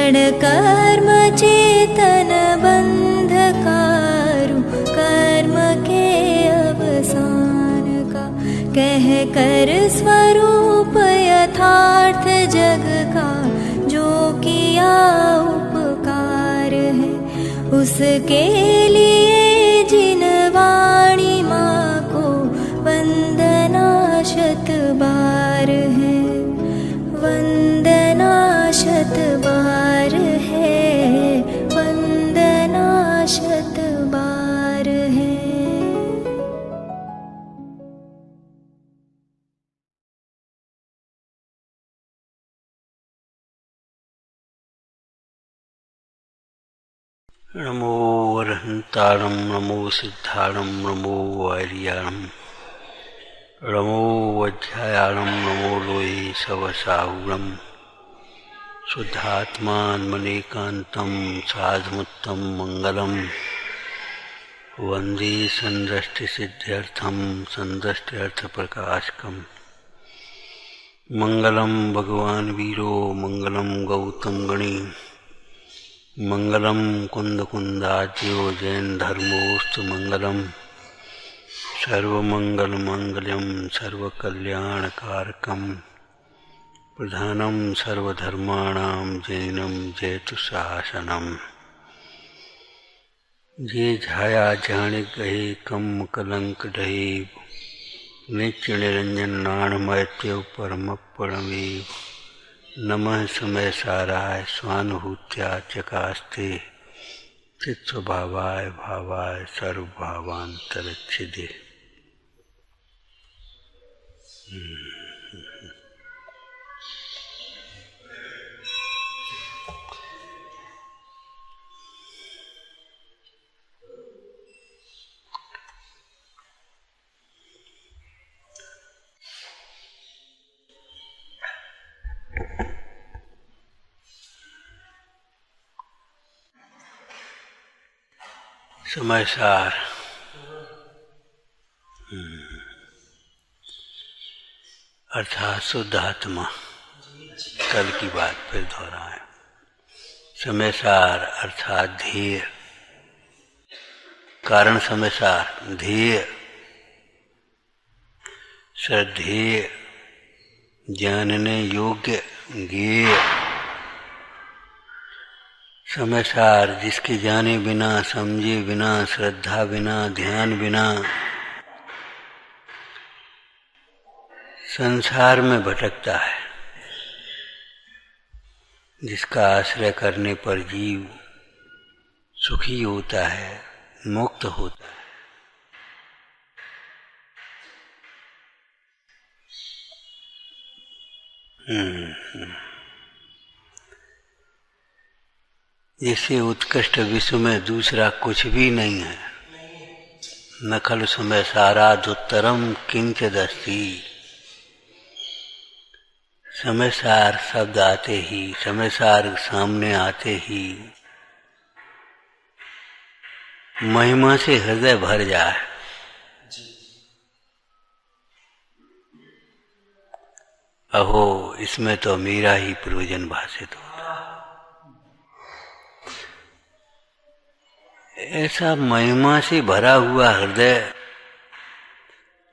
जड़ कर्म चेतन बंधकारु कर्म के अवसान का, कह कर स्वरूप यथार्थ जग का जो किया उपकार है, उसके लिए जिन वाणी माँ को वंदना शत बार है, वंदना शत बार है, वंदना शत बार है। नमो अरहंताणं नमो सिद्धाणं नमो आर्याणं नमो अध्यायाणं नमो लोये सवसाहुणं शुद्धात्मान्मनेकान्तं साधमुत्तं मंगलम वंदे संदृष्टिसिद्ध्यर्थं संदृष्ट्यर्थप्रकाशकम् मंगलम भगवान वीरो मंगलम गौतम गणी मंगलम कुंदकुंदाज्यो जैन धर्मोस्तु मंगलम सर्वमंगलमांगल्यं सर्वकल्याणकारकं प्रधानं सर्वधर्माणां जैनं जयतु शासनम्। जे झाया जाने गहे कम कलंक ढहे, नित्य निरंजन नाण मैत्यो परम परमेव। नमः समय साराय स्वानुभूत्या चकास्ते, चित्स्वभावाय भावाय सर्वभावांतरच्छिदे। समय सार अर्थात शुद्ध आत्मा। कल की बात फिर दोहराएं। समय सार अर्थात ध्येय, कारण समय सार ध्येय, श्रद्धेय, जानने योग्य ज्ञेय। समय सार जिसके जाने बिना, समझे बिना, श्रद्धा बिना, ध्यान बिना संसार में भटकता है, जिसका आश्रय करने पर जीव सुखी होता है, मुक्त होता है। जिससे उत्कृष्ट विश्व में दूसरा कुछ भी नहीं है। न खलु समय सारादुत्तरम किंचिदस्ति। समय सार शब्द आते ही, समय सार सामने आते ही महिमा से हृदय भर जाए। अहो, इसमें तो मेरा ही प्रयोजन भाषित होता। ऐसा महिमा से भरा हुआ हृदय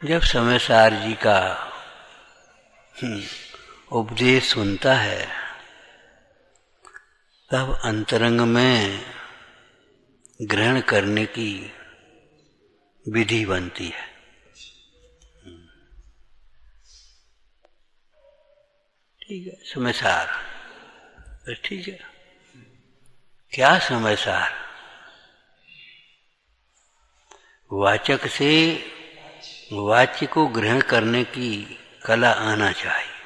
जब समय सार जी का उपदेश सुनता है, तब अंतरंग में ग्रहण करने की विधि बनती है। ठीक है, समय सार। ठीक है, क्या समय सार? वाचक से वाच्य को ग्रहण करने की कला आना चाहिए।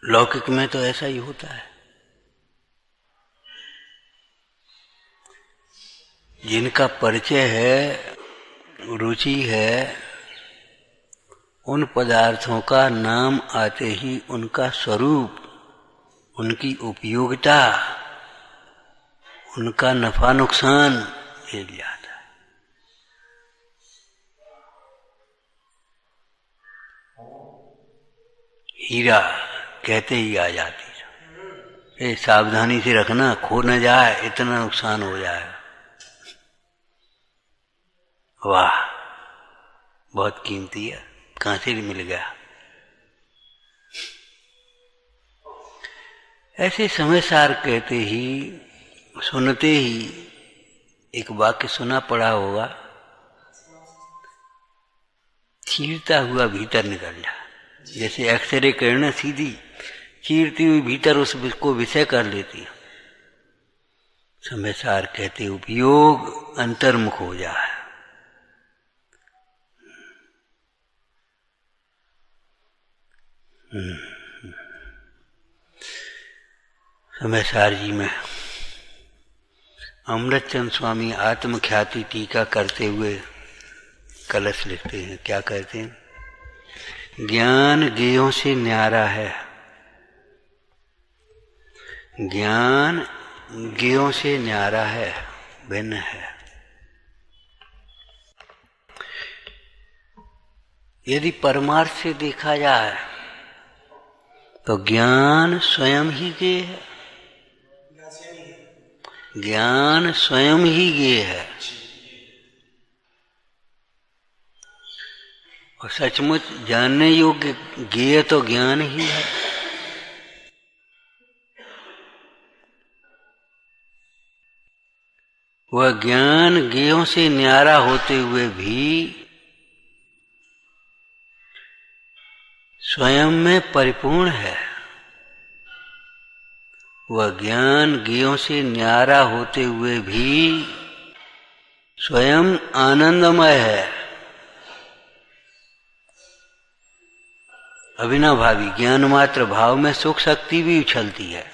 लौकिक में तो ऐसा ही होता है। जिनका परिचय है, रुचि है, उन पदार्थों का नाम आते ही उनका स्वरूप, उनकी उपयोगिता, उनका नफा नुकसान हिल जाता है। हीरा कहते ही आ जाती। ये सावधानी से रखना, खो न जाए, इतना नुकसान हो जाए। वाह, बहुत कीमती है, कहां से मिल गया। ऐसे समय सार कहते ही, सुनते ही एक वाक्य सुना पड़ा होगा, चीरता हुआ भीतर निकल जा। जैसे एक्सरे किरणें सीधी चीरती हुई भीतर उसको विषय कर लेती है। समय सार कहते उपयोग अंतर्मुख हो जाए। समय सार जी में अमृतचंद स्वामी आत्मख्याति टीका करते हुए कलश लिखते हैं। क्या कहते हैं? ज्ञान गेयों से न्यारा है, ज्ञान गेयों से न्यारा है, भिन्न है। यदि परमार्थ से देखा जाए तो ज्ञान स्वयं ही गेय है, ज्ञान स्वयं ही गेय है। और सचमुच जानने योग्य गेय तो ज्ञान ही है। वह ज्ञान गेयों से न्यारा होते हुए भी स्वयं में परिपूर्ण है। वह ज्ञान गेयों से न्यारा होते हुए भी स्वयं आनंदमय है, अविनाभावी। ज्ञान मात्र भाव में सुख शक्ति भी उछलती है।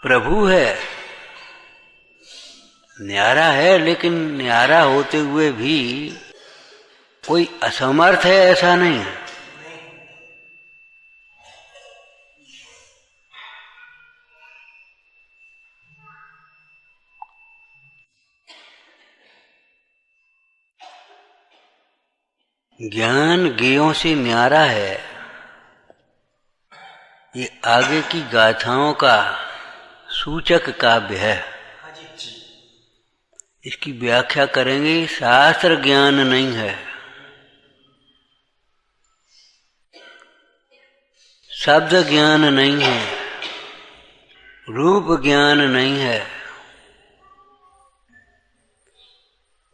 प्रभु है, न्यारा है, लेकिन न्यारा होते हुए भी कोई असमर्थ है ऐसा नहीं है। ज्ञान गेयों से न्यारा है, ये आगे की गाथाओं का सूचक काव्य है। इसकी व्याख्या करेंगे। शास्त्र ज्ञान नहीं है, शब्द ज्ञान नहीं है, रूप ज्ञान नहीं है,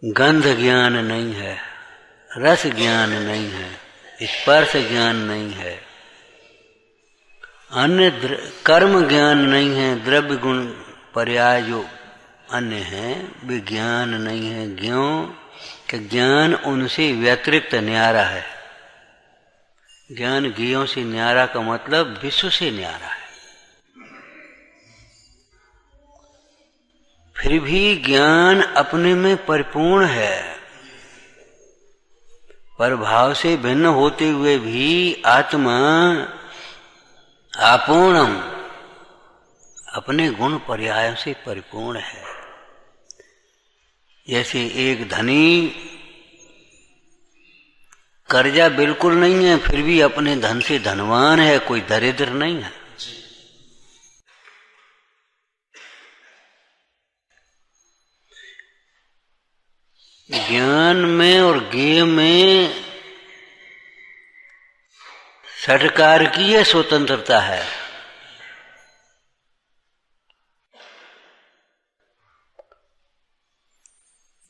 गंध ज्ञान नहीं है, रस ज्ञान नहीं है, स्पर्श ज्ञान नहीं है, अन्य कर्म ज्ञान नहीं है, द्रव्य गुण पर्याय जो अन्य हैं वे ज्ञान नहीं है। ज्ञों कि ज्ञान उनसे व्यतिरिक्त न्यारा है। ज्ञान गेयों से न्यारा का मतलब विश्व से न्यारा है। फिर भी ज्ञान अपने में परिपूर्ण है, पर भाव से भिन्न होते हुए भी आत्मा अपूर्णम, अपने गुण पर्यायों से परिपूर्ण है। जैसे एक धनी कर्जा बिल्कुल नहीं है, फिर भी अपने धन से धनवान है, कोई दरिद्र नहीं है। ज्ञान में और ज्ञेय में षटकार की यह स्वतंत्रता है।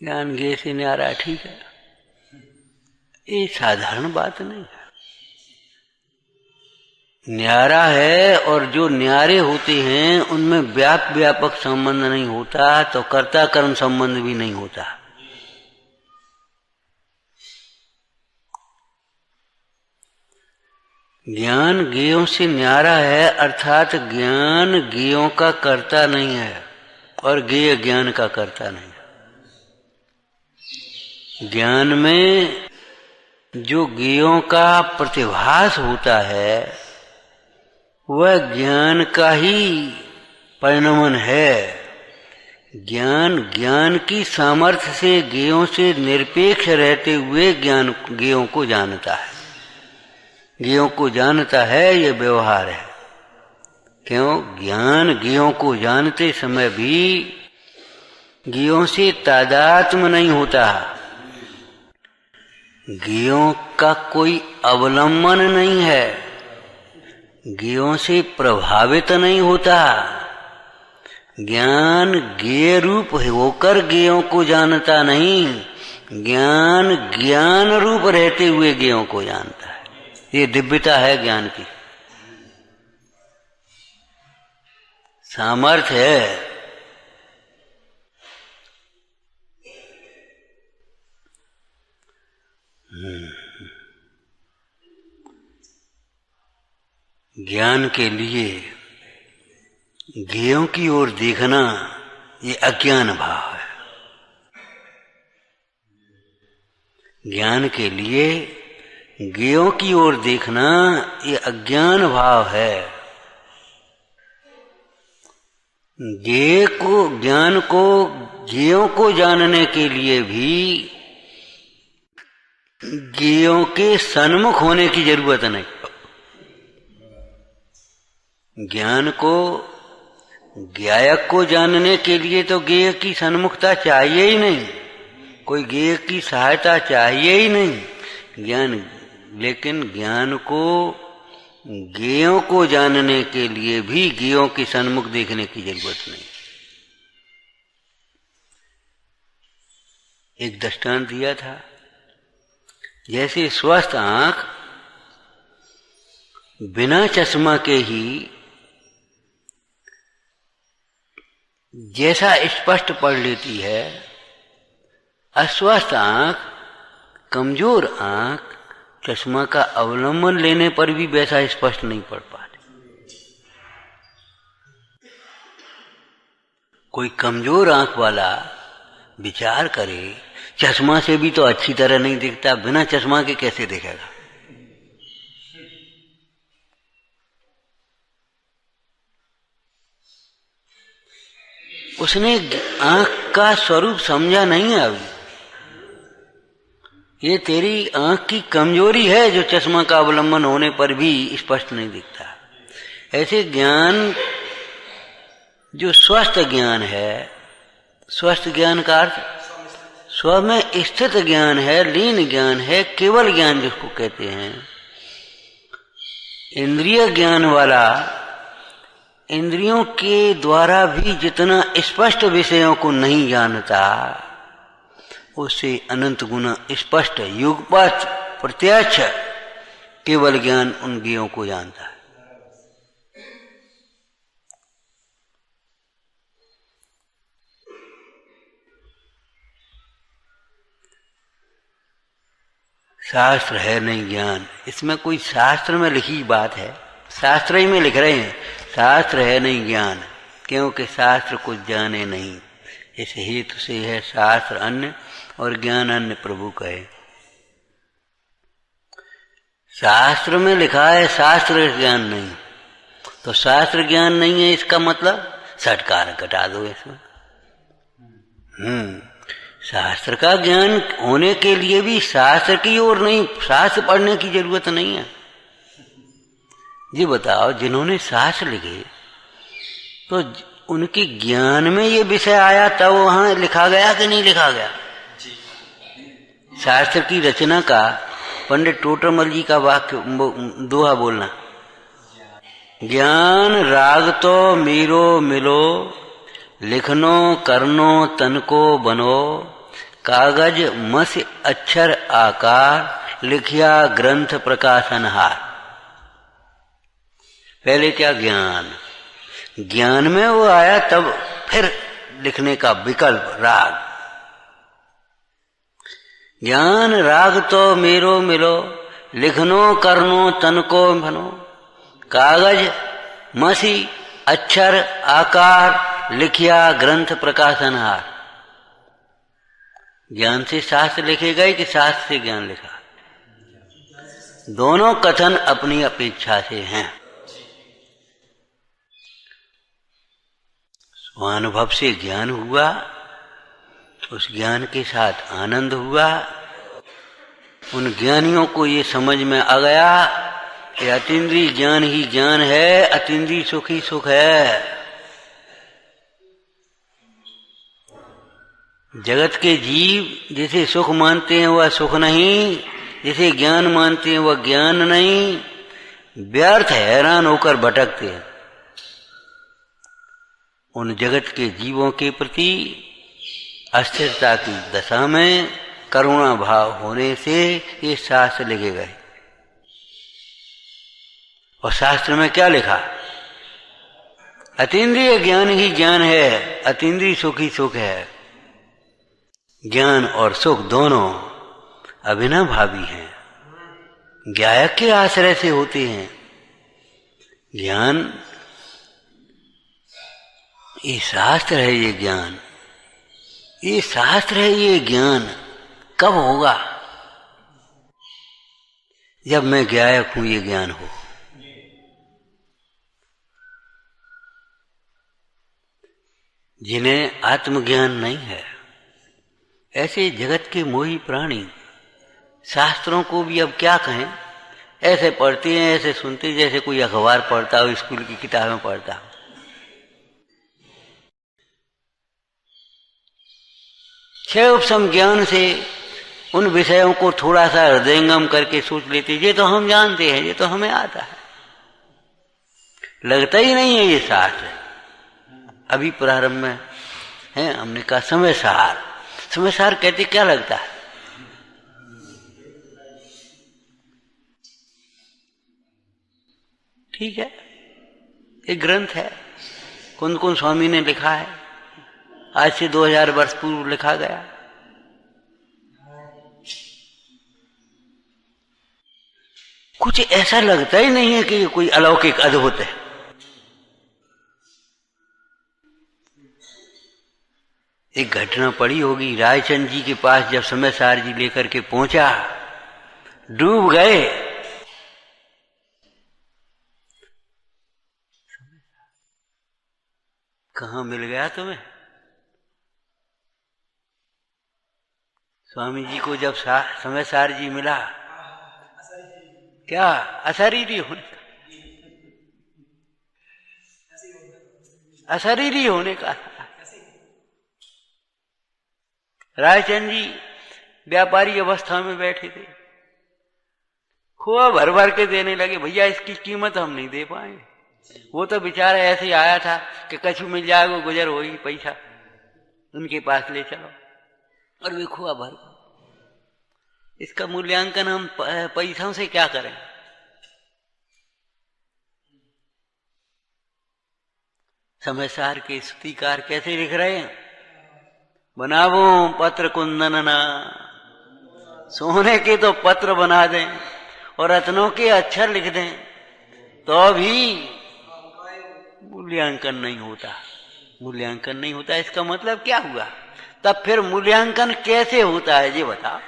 ज्ञान गेय से न्यारा, ठीक है, ये साधारण बात नहीं है। न्यारा है, और जो न्यारे होते हैं उनमें व्यापक संबंध नहीं होता, तो कर्ता कर्म संबंध भी नहीं होता। ज्ञान गेयों से न्यारा है, अर्थात ज्ञान गेयों का कर्ता नहीं है और गेय ज्ञान का कर्ता नहीं है। ज्ञान में जो गेयों का प्रतिभास होता है वह ज्ञान का ही परिणमन है। ज्ञान की सामर्थ्य से गेयों से निरपेक्ष रहते हुए ज्ञान गेयों को जानता है। ज्ञेयों को जानता है, ये व्यवहार है। क्यों? ज्ञान ज्ञेयों को जानते समय भी ज्ञेयों से तादात्म्य नहीं होता, ज्ञेयों का कोई अवलंबन नहीं है, ज्ञेयों से प्रभावित नहीं होता। ज्ञान ज्ञेय रूप होकर ज्ञेयों को जानता नहीं, ज्ञान ज्ञान रूप रहते हुए ज्ञेयों को जानता है। ये दिव्यता है ज्ञान की, सामर्थ्य है। ज्ञान के लिए ज्ञेयों की ओर देखना ये अज्ञान भाव है। ज्ञान के लिए ज्ञेयों की ओर देखना ये अज्ञान भाव है। ज्ञेय को ज्ञान को ज्ञेयों को जानने के लिए भी ज्ञेयों के सन्मुख होने की जरूरत नहीं। ज्ञान को ज्ञायक को जानने के लिए तो ज्ञेय की सन्मुखता चाहिए ही नहीं, कोई ज्ञेय की सहायता चाहिए ही नहीं। ज्ञान, लेकिन ज्ञान को ज्ञेयों को जानने के लिए भी ज्ञेयों के सन्मुख देखने की जरूरत नहीं। एक दृष्टांत दिया था, जैसे स्वस्थ आंख बिना चश्मा के ही जैसा स्पष्ट पढ़ लेती है, अस्वस्थ आंख, कमजोर आंख चश्मा का अवलंबन लेने पर भी वैसा स्पष्ट नहीं पढ़ पाती। कोई कमजोर आंख वाला विचार करे, चश्मा से भी तो अच्छी तरह नहीं दिखता, बिना चश्मा के कैसे दिखेगा? उसने आंख का स्वरूप समझा नहीं है अभी। ये तेरी आंख की कमजोरी है जो चश्मा का अवलंबन होने पर भी स्पष्ट नहीं दिखता। ऐसे ज्ञान जो स्वस्थ ज्ञान है, स्वस्थ ज्ञान का अर्थ स्व में स्थित ज्ञान है, लीन ज्ञान है, केवल ज्ञान जिसको कहते हैं। इंद्रिय ज्ञान वाला इंद्रियों के द्वारा भी जितना स्पष्ट विषयों को नहीं जानता, उससे अनंत गुना स्पष्ट युगपथ प्रत्यक्ष केवल ज्ञान उन ज्ञेयों को जानता है। शास्त्र है नहीं ज्ञान, इसमें कोई शास्त्र में लिखी बात है, शास्त्र ही में लिख रहे हैं, शास्त्र है नहीं ज्ञान, क्योंकि शास्त्र कुछ जाने नहीं। इस हेतु से है शास्त्र अन्य और ज्ञान अन्य प्रभु कहे। शास्त्र में लिखा है शास्त्र ज्ञान नहीं, तो शास्त्र ज्ञान नहीं है इसका मतलब षटकार घटा दो इसमें। शास्त्र का ज्ञान होने के लिए भी शास्त्र की ओर नहीं, शास्त्र पढ़ने की जरूरत नहीं है। जी बताओ, जिन्होंने शास्त्र लिखे तो उनके ज्ञान में ये विषय आया तब वहां लिखा गया कि नहीं लिखा गया? शास्त्र की रचना का पंडित टोटरमल जी का वाक्य दोहा बोलना, ज्ञान राग तो मीरो मिलो, लिखनो करनो तनको बनो, कागज मस अक्षर आकार, लिखिया ग्रंथ प्रकाशनहार। पहले क्या ज्ञान, ज्ञान में वो आया तब फिर लिखने का विकल्प राग। ज्ञान राग तो मेरो मिलो, लिखनो करनो तनको बनो, कागज मसी अक्षर आकार, लिखिया ग्रंथ प्रकाशनहार। ज्ञान से शास्त्र लिखे गए कि शास्त्र से ज्ञान लिखा? दोनों कथन अपनी अपेक्षा से हैं। स्वानुभव से ज्ञान हुआ, उस ज्ञान के साथ आनंद हुआ, उन ज्ञानियों को ये समझ में आ गया कि अतीन्द्रिय ज्ञान ही ज्ञान है, अतीन्द्रिय सुख ही सुख है। जगत के जीव जिसे सुख मानते हैं वह सुख नहीं, जिसे ज्ञान मानते हैं वह ज्ञान नहीं, व्यर्थ हैरान होकर भटकते हैं। उन जगत के जीवों के प्रति अस्थिरता की दशा में करुणा भाव होने से ये शास्त्र लिखे गए। और शास्त्र में क्या लिखा? अतीन्द्रिय ज्ञान ही ज्ञान है, अतीन्द्रिय सुख ही सुख है। ज्ञान और सुख दोनों अभिन्नभावी हैं, ज्ञायक के आश्रय से होते हैं। ज्ञान ये शास्त्र है, ये ज्ञान, ये शास्त्र है, ये ज्ञान कब होगा? जब मैं ज्ञायक हूं, ये ज्ञान हो। जिन्हें आत्मज्ञान नहीं है, ऐसे जगत के मोही प्राणी शास्त्रों को भी अब क्या कहें, ऐसे पढ़ते हैं, ऐसे सुनते हैं जैसे कोई अखबार पढ़ता हो, स्कूल की किताबें पढ़ता हो। क्षय उपशम ज्ञान से उन विषयों को थोड़ा सा हृदयंगम करके सोच लेते, ये तो हम जानते हैं, ये तो हमें आता है, लगता ही नहीं है ये शास्त्र। अभी प्रारंभ में है, हमने कहा समय सार। समय सार कहते क्या लगता है? ठीक है, एक ग्रंथ है, कुंद कुंद स्वामी ने लिखा है, आज से 2000 वर्ष पूर्व लिखा गया। कुछ ऐसा लगता ही नहीं है कि ये कोई अलौकिक अद्भुत है। एक घटना पड़ी होगी, रायचंद जी के पास जब समय सार जी लेकर के पहुंचा, डूब गए। कहां मिल गया तुम्हें? स्वामी जी को जब समय सार जी मिला, क्या अशरीरी होने का, अशरीरी होने का। रायचंद जी व्यापारी अवस्था में बैठे थे, खोआ भर भर के देने लगे, भैया इसकी कीमत हम नहीं दे पाएंगे। वो तो बेचारा ऐसे ही आया था कि कछु मिल जाएगा, गुजर होगी, पैसा उनके पास ले चलो, और वे खोआ भर। इसका मूल्यांकन हम पैसों से क्या करें? समय सार के स्तुतिकार कैसे लिख रहे हैं? बनावो पत्र कुंदनना, सोने के तो पत्र बना दें और रत्नों के अक्षर लिख दें, तो भी मूल्यांकन नहीं होता। मूल्यांकन नहीं होता, इसका मतलब क्या हुआ? तब फिर मूल्यांकन कैसे होता है ये बता,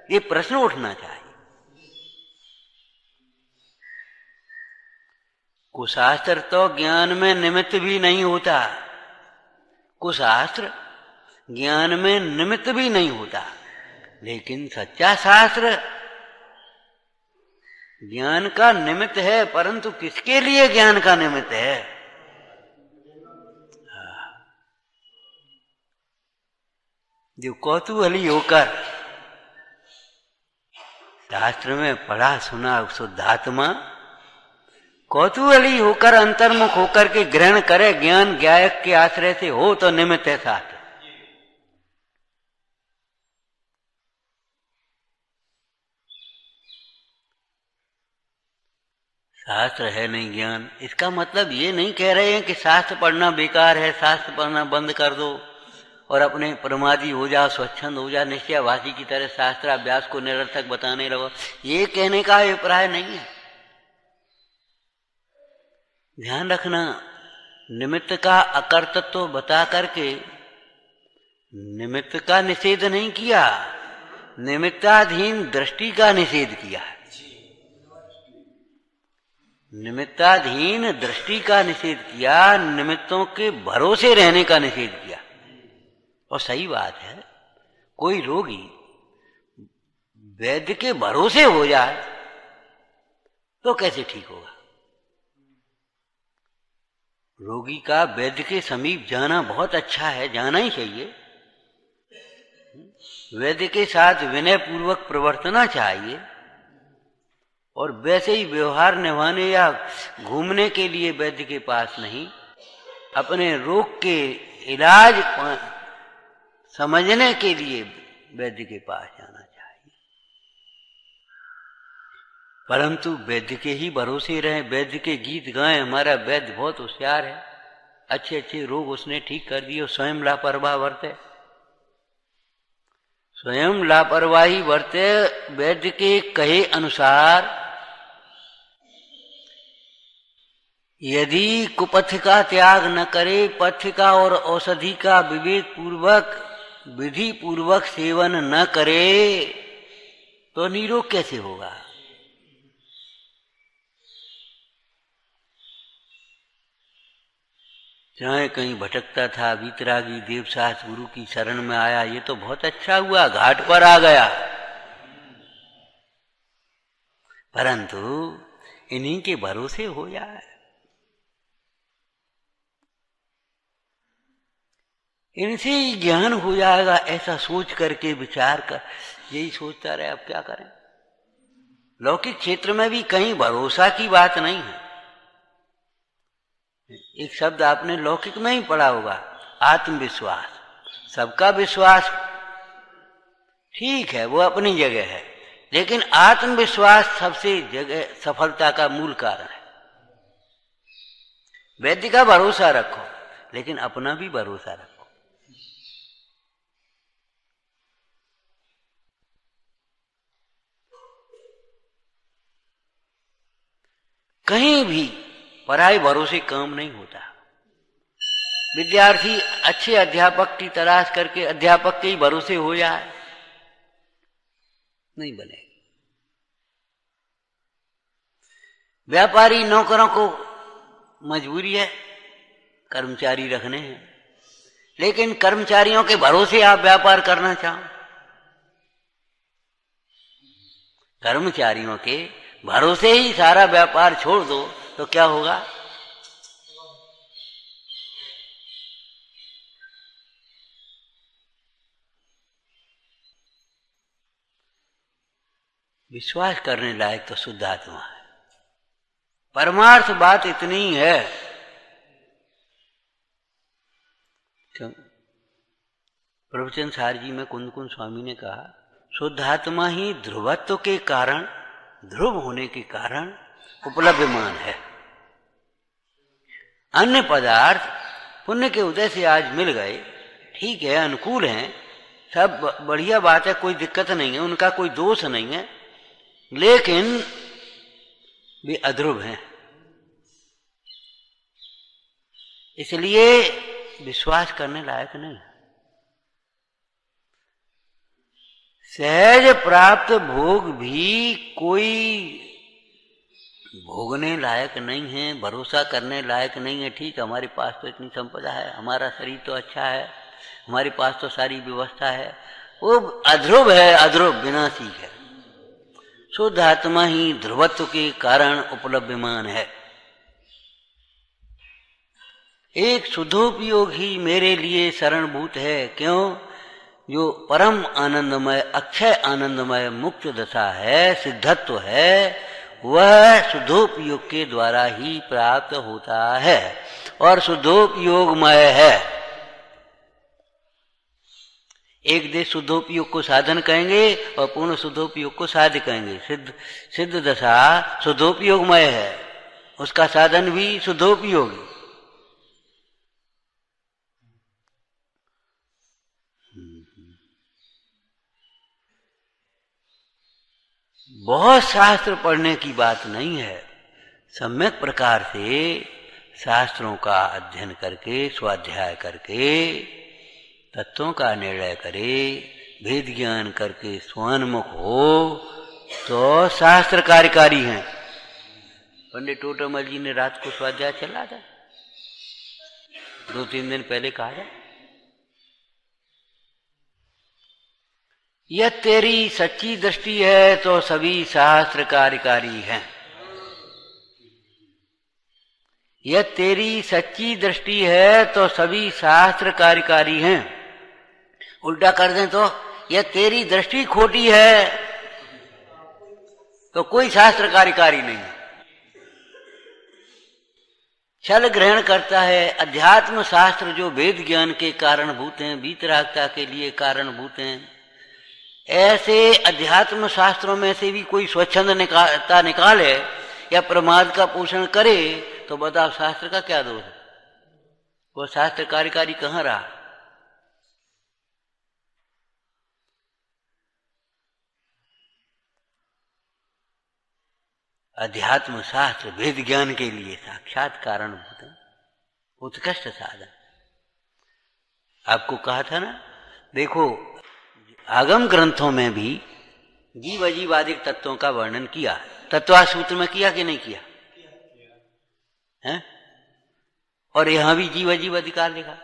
ये प्रश्न उठना चाहिए। कुशास्त्र तो ज्ञान में निमित्त भी नहीं होता, कुशास्त्र ज्ञान में निमित्त भी नहीं होता, लेकिन सच्चा शास्त्र ज्ञान का निमित्त है। परंतु किसके लिए ज्ञान का निमित्त है? जो कौतूहली होकर शास्त्र में पढ़ा सुना शुद्धात्मा कौतूहली होकर अंतर्मुख होकर के ग्रहण करे, ज्ञान ज्ञायक के आश्रय से हो तो निमित्त है शास्त्र। शास्त्र है नहीं ज्ञान, इसका मतलब ये नहीं कह रहे हैं कि शास्त्र पढ़ना बेकार है, शास्त्र पढ़ना बंद कर दो और अपने प्रमादी हो जा, स्वच्छंद हो जा, निश्चयवासी की तरह शास्त्राभ्यास को निरर्थक बताने लगो, ये कहने का अभिप्राय नहीं है। ध्यान रखना, निमित्त का अकर्तृत्व बता करके निमित्त का निषेध नहीं किया, निमित्ताधीन दृष्टि का निषेध किया है। निमित्ताधीन दृष्टि का निषेध किया, निमित्तों के भरोसे रहने का निषेध किया। और सही बात है, कोई रोगी वैद्य के भरोसे हो जाए तो कैसे ठीक होगा? रोगी का वैद्य के समीप जाना बहुत अच्छा है, जाना ही चाहिए। वैद्य के साथ विनय पूर्वक प्रवर्तना चाहिए, और वैसे ही व्यवहार निभाने या घूमने के लिए वैद्य के पास नहीं, अपने रोग के इलाज समझने के लिए वैद्य के पास जाना चाहिए। परंतु वैद्य के ही भरोसे रहे, वैद्य के गीत गाएं। हमारा वैद्य बहुत होशियार है, अच्छे अच्छे रोग उसने ठीक कर दिए, स्वयं लापरवाह बरते, स्वयं लापरवाही बरते। वैद्य के कहे अनुसार यदि कुपथ्य का त्याग न करे, पथ्य का और औषधि का विवेक पूर्वक विधि पूर्वक सेवन न करे, तो निरोग कैसे होगा? चाहे कहीं भटकता था, वीतरागी देवशास्त्र गुरु की शरण में आया, ये तो बहुत अच्छा हुआ, घाट पर आ गया। परंतु इन्हीं के भरोसे हो जाए, इनसे ही ज्ञान हो जाएगा, ऐसा सोच करके विचार कर यही सोचता रहे अब क्या करें। लौकिक क्षेत्र में भी कहीं भरोसा की बात नहीं है। एक शब्द आपने लौकिक में ही पढ़ा होगा, आत्मविश्वास। सबका विश्वास ठीक है, वो अपनी जगह है, लेकिन आत्मविश्वास सबसे जगह सफलता का मूल कारण है। वैद्य का भरोसा रखो, लेकिन अपना भी भरोसा रखो। कहीं भी पराये भरोसे काम नहीं होता। विद्यार्थी अच्छे अध्यापक की तलाश करके अध्यापक के ही भरोसे हो जाए, नहीं बने। व्यापारी नौकरों को मजबूरी है कर्मचारी रखने हैं, लेकिन कर्मचारियों के भरोसे आप व्यापार करना चाहो, कर्मचारियों के भरोसे ही सारा व्यापार छोड़ दो तो क्या होगा? विश्वास करने लायक तो शुद्ध आत्मा है। परमार्थ बात इतनी है, क्यों प्रवचन सार जी में कुंद कुंद स्वामी ने कहा, शुद्ध आत्मा ही ध्रुवत्व के कारण, ध्रुव होने के कारण उपलब्धमान है। अन्य पदार्थ पुण्य के उदय से आज मिल गए, ठीक है, अनुकूल हैं, सब बढ़िया बात है, कोई दिक्कत नहीं है, उनका कोई दोष नहीं है, लेकिन वे अध्रुव हैं। इसलिए विश्वास करने लायक नहीं। सहज प्राप्त भोग भी कोई भोगने लायक नहीं है, भरोसा करने लायक नहीं है। ठीक, हमारे पास तो इतनी संपदा है, हमारा शरीर तो अच्छा है, हमारे पास तो सारी व्यवस्था है, वो अध्रुव है, अध्रुव विनाशी है। शुद्ध आत्मा ही ध्रुवत्व के कारण उपलब्धमान है। एक शुद्धोपयोग ही मेरे लिए शरणभूत है। क्यों? जो परम आनंदमय, अक्षय आनंदमय मुक्त दशा है, सिद्धत्व है, वह शुद्धोपयोग के द्वारा ही प्राप्त होता है और शुद्धोपयोगमय है। एक देश शुद्धोपयोग को साधन कहेंगे और पूर्ण शुद्धोपयोग को साध्य कहेंगे। सिद्ध दशा शुद्धोपयोगमय है, उसका साधन भी शुद्धोपयोगी। बहुत शास्त्र पढ़ने की बात नहीं है, सम्यक प्रकार से शास्त्रों का अध्ययन करके, स्वाध्याय करके, तत्वों का निर्णय करे, भेद ज्ञान करके स्वान्मुख हो तो शास्त्र कार्यकारी हैं। पंडित टोटमल जी ने रात को स्वाध्याय चला था, 2-3 दिन पहले कहा था, यह तेरी सच्ची दृष्टि है तो सभी शास्त्र कार्यकारी हैं। यह तेरी सच्ची दृष्टि है तो सभी शास्त्र कार्यकारी हैं। उल्टा कर दें तो यह तेरी दृष्टि खोटी है तो कोई शास्त्र कार्यकारी नहीं। छल ग्रहण करता है। अध्यात्म शास्त्र जो वेद ज्ञान के कारणभूत हैं, वीतरागता के लिए कारणभूत हैं, ऐसे अध्यात्म शास्त्रों में से भी कोई स्वच्छंदता निकाले या प्रमाद का पोषण करे तो बताओ शास्त्र का क्या दोष है? वो शास्त्र कार्यकारी कहाँ रहा? अध्यात्म शास्त्र वेद ज्ञान के लिए साक्षात कारणभूत है, उत्कृष्ट साधन। आपको कहा था ना, देखो आगम ग्रंथों में भी जीव अजीवादिक तत्वों का वर्णन किया, तत्वा सूत्र में किया कि नहीं किया है? और यहां भी जीव अजीव अधिकार लिखा।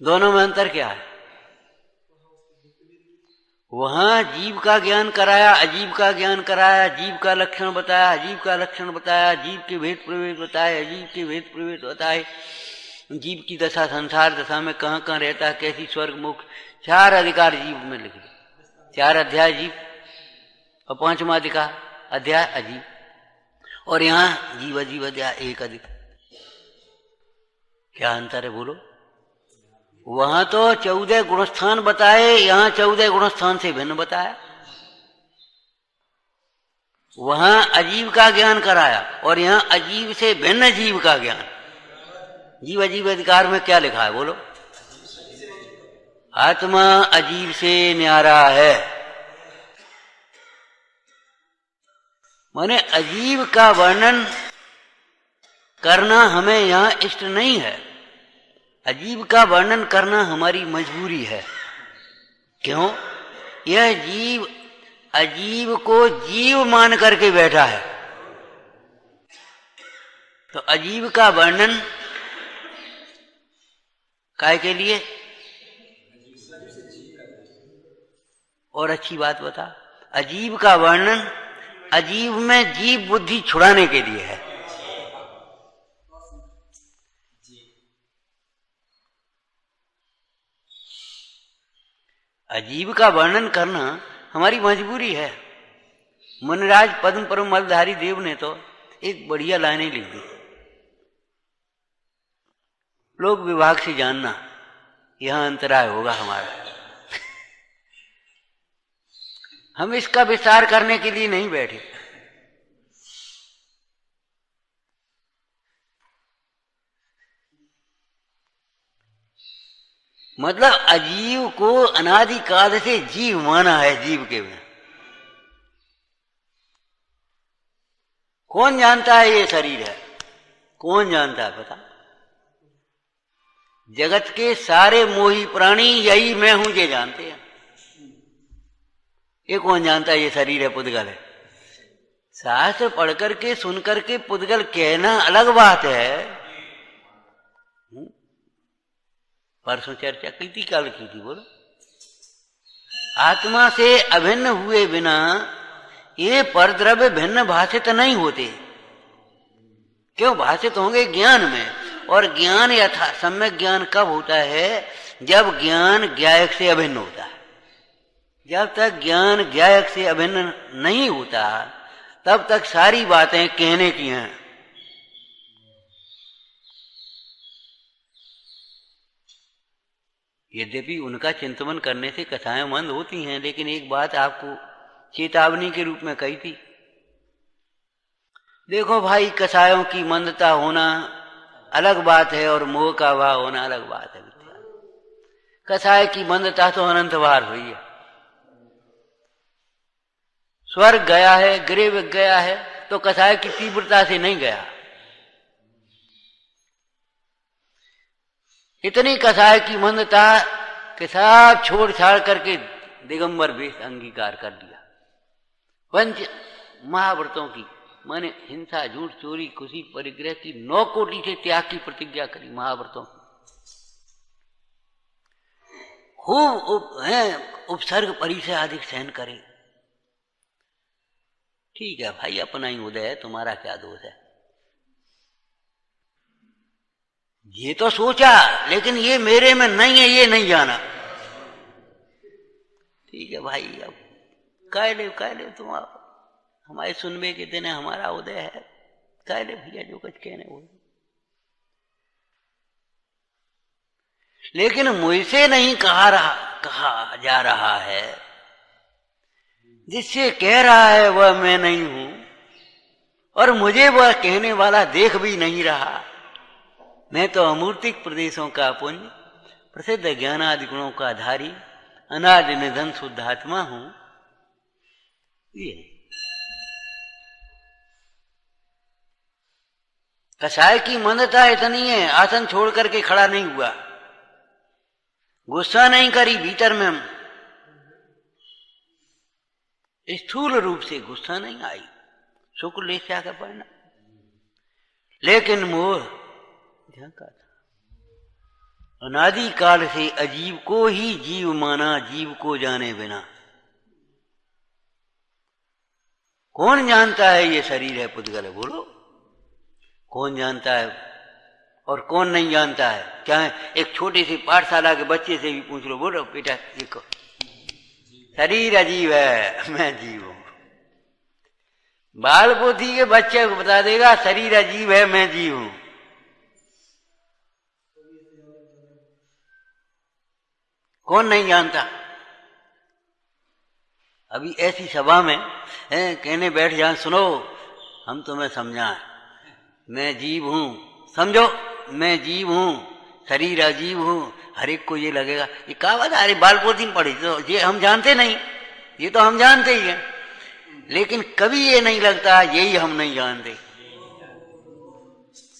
दोनों में अंतर क्या है? वहां जीव का ज्ञान कराया, अजीब का ज्ञान कराया, जीव का लक्षण बताया, अजीब का लक्षण बताया, जीव के भेद प्रभेद बताए, अजीब के भेद प्रभेद बताए, जीव की दशा संसार दशा में कहां कहां रहता है, कैसी स्वर्ग मुख, 4 अधिकार जीव में लिखे, 4 अध्याय जीव और 5वां अध्याय अजीब। और यहां जीव अजीव अध्याय 1 अधिकार। क्या अंतर है बोलो? वहां तो 14 गुणस्थान बताए, यहां 14 गुणस्थान से भिन्न बताया। वहां अजीब का ज्ञान कराया और यहां अजीब से भिन्न जीव का ज्ञान। जीव अजीब अधिकार में क्या लिखा है बोलो? आत्मा अजीब से न्यारा है। माने अजीब का वर्णन करना हमें यहां इष्ट नहीं है। अजीब का वर्णन करना हमारी मजबूरी है। क्यों? यह जीव अजीब को जीव मान करके बैठा है, तो अजीब का वर्णन काय के लिए? और अच्छी बात बता, अजीब का वर्णन अजीब में जीव बुद्धि छुड़ाने के लिए है। अजीब का वर्णन करना हमारी मजबूरी है। मुनिराज पद्म परम मलधारी देव ने तो एक बढ़िया लाइनें लिख दी, लोक विभाग से जानना, यहां अंतराय होगा हमारा। हम इसका विस्तार करने के लिए नहीं बैठे। मतलब अजीव को अनादिकाल से जीव माना है, जीव के बिना। कौन जानता है ये शरीर है? कौन जानता है पता? जगत के सारे मोही प्राणी यही मैं हूं ये जानते हैं। ये कौन जानता है ये शरीर है, पुद्गल है? शास्त्र पढ़ करके सुन करके पुद्गल कहना अलग बात है। परसों चर्चा की थी, कल की थी बोलो। आत्मा से अभिन्न हुए बिना ये परद्रव्य भिन्न भाषित नहीं होते। क्यों भाषित होंगे? ज्ञान में। और ज्ञान यथा सम्यक ज्ञान कब होता है? जब ज्ञान ज्ञायक से अभिन्न होता है। जब तक ज्ञान ज्ञायक से अभिन्न नहीं होता तब तक सारी बातें कहने की हैं। यद्यपि उनका चिंतन करने से कथाएं मंद होती हैं, लेकिन एक बात आपको चेतावनी के रूप में कही थी। देखो भाई, कसायों की मंदता होना अलग बात है और मोह का भाव होना अलग बात है। कसाय की मंदता तो अनंत बार हुई है। स्वर्ग गया है, गृह गया है, तो कसाय की तीव्रता से नहीं गया। इतनी कसाय की मंदता के साथ छोड़ छाड़ करके दिगंबर वेश अंगीकार कर दिया। पंच महाव्रतों की माने हिंसा, झूठ, चोरी, खुशी, परिग्रह की 9 कोटि से त्याग की प्रतिज्ञा करी महाव्रतों की। खूब उपसर्ग परि से अधिक सहन करे। ठीक है भाई, अपना ही उदय है, तुम्हारा क्या दोष है? ये तो सोचा, लेकिन ये मेरे में नहीं है, ये नहीं जाना। ठीक है भाई, अब कह ले तुम, आप हमारे सुनबे के दिन है, हमारा उदय है, कह ले भैया जो कुछ कहने बोल। लेकिन मुझसे नहीं कहा जा रहा है, जिससे कह रहा है वह मैं नहीं हूं, और मुझे वह कहने वाला देख भी नहीं रहा। मैं तो अमूर्तिक प्रदेशों का पुंज, प्रसिद्ध ज्ञानादि गुणों का धारी, अनादि निधन शुद्ध आत्मा हूं। ये कसाय की मंदता इतनी है, आसन छोड़ करके खड़ा नहीं हुआ, गुस्सा नहीं करी भीतर में, स्थूल रूप से गुस्सा नहीं आई, शुक्र ले क्या कर पड़ना, लेकिन मोह झांका था। अनादि काल से अजीव को ही जीव माना, जीव को जाने बिना। कौन जानता है ये शरीर है पुद्गल, बोलो कौन जानता है और कौन नहीं जानता है? क्या है, एक छोटे से पाठशाला के बच्चे से भी पूछ लो, बोलो बेटा देखो शरीर अजीब है, मैं जीव हूं। बाल पोथी के बच्चे को बता देगा शरीर अजीब है, मैं जीव हूं। कौन नहीं जानता? अभी ऐसी सभा में कहने बैठ जाए, सुनो हम तुम्हें समझाएं, मैं जीव हूं, समझो मैं जीव हूं, शरीर अजीब हूं। हर एक को ये लगेगा ये क्या बात है, अरे बाल पोथी में पढ़ी तो ये हम जानते नहीं, ये तो हम जानते ही हैं, लेकिन कभी ये नहीं लगता यही हम नहीं जानते।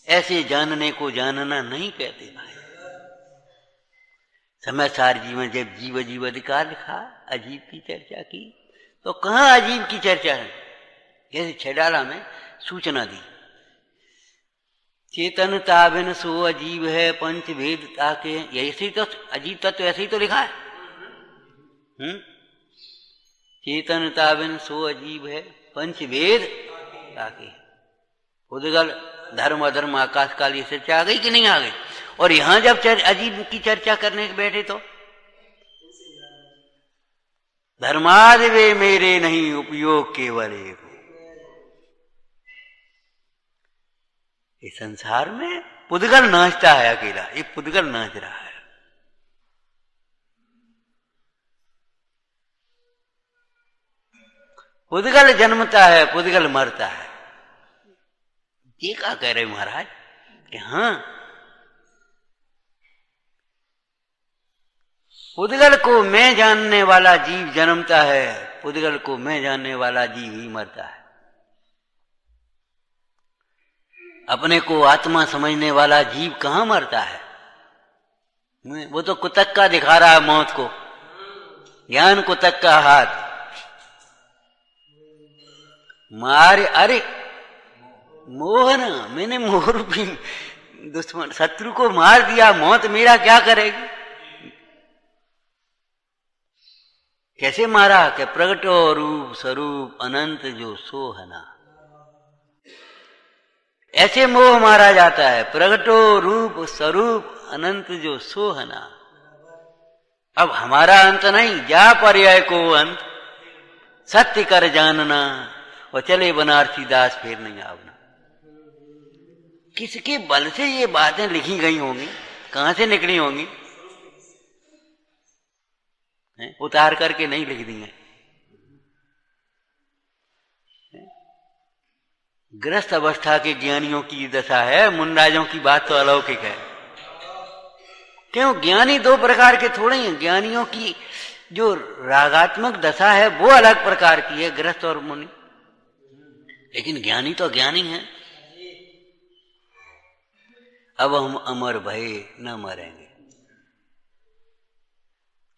ऐसे जानने को जानना नहीं कहते भाई। समझदार जीवन जब जीव जीव अधिकार लिखा, अजीब की चर्चा की, तो कहां अजीब की चर्चा है? जैसे छेडाला में सूचना दी, चेतनता बिन सो अजीब है पंच भेद ताके, ऐसे तो अजीब तत्व ऐसे ही तो लिखा है। चेतनता बिन सो अजीब है पंच भेद ताके। उदगल धर्म अधर्म आकाश काल ये चर्चा आ गई कि नहीं आ गई? और यहां जब अजीब की चर्चा करने के बैठे तो धर्मादि वे मेरे नहीं उपयोग केवल एक। इस संसार में पुद्गल नाचता है अकेला, ये पुद्गल नाच रहा है। पुद्गल जन्मता है, पुद्गल मरता है। ये क्या कह रहे महाराज कि हाँ, पुद्गल को मैं जानने वाला जीव जन्मता है, पुद्गल को मैं जानने वाला जीव ही मरता है। अपने को आत्मा समझने वाला जीव कहां मरता है? वो तो कुतक्का दिखा रहा है मौत को, ज्ञान कुतक्का हाथ मारे। अरे मोह ना, मैंने मोह रूपी दुश्मन शत्रु को मार दिया, मौत मेरा क्या करेगी? कैसे मारा? कि प्रगटो रूप स्वरूप अनंत जो सोहना, ऐसे मोह मारा जाता है। प्रगटो रूप स्वरूप अनंत जो सोहना। अब हमारा अंत नहीं, जा पर्याय को अंत सत्य कर जानना, और चले बनारसी दास फिर नहीं आवना। किसके बल से ये बातें लिखी गई होंगी, कहां से निकली होंगी? उतार करके नहीं लिख दी है। ग्रस्त अवस्था के ज्ञानियों की दशा है, मुनराजों की बात तो अलौकिक है। क्यों? ज्ञानी दो प्रकार के थोड़े हैं। ज्ञानियों की जो रागात्मक दशा है वो अलग प्रकार की है, ग्रस्त और मुनि, लेकिन ज्ञानी तो ज्ञानी है। अब हम अमर भय न मरेंगे।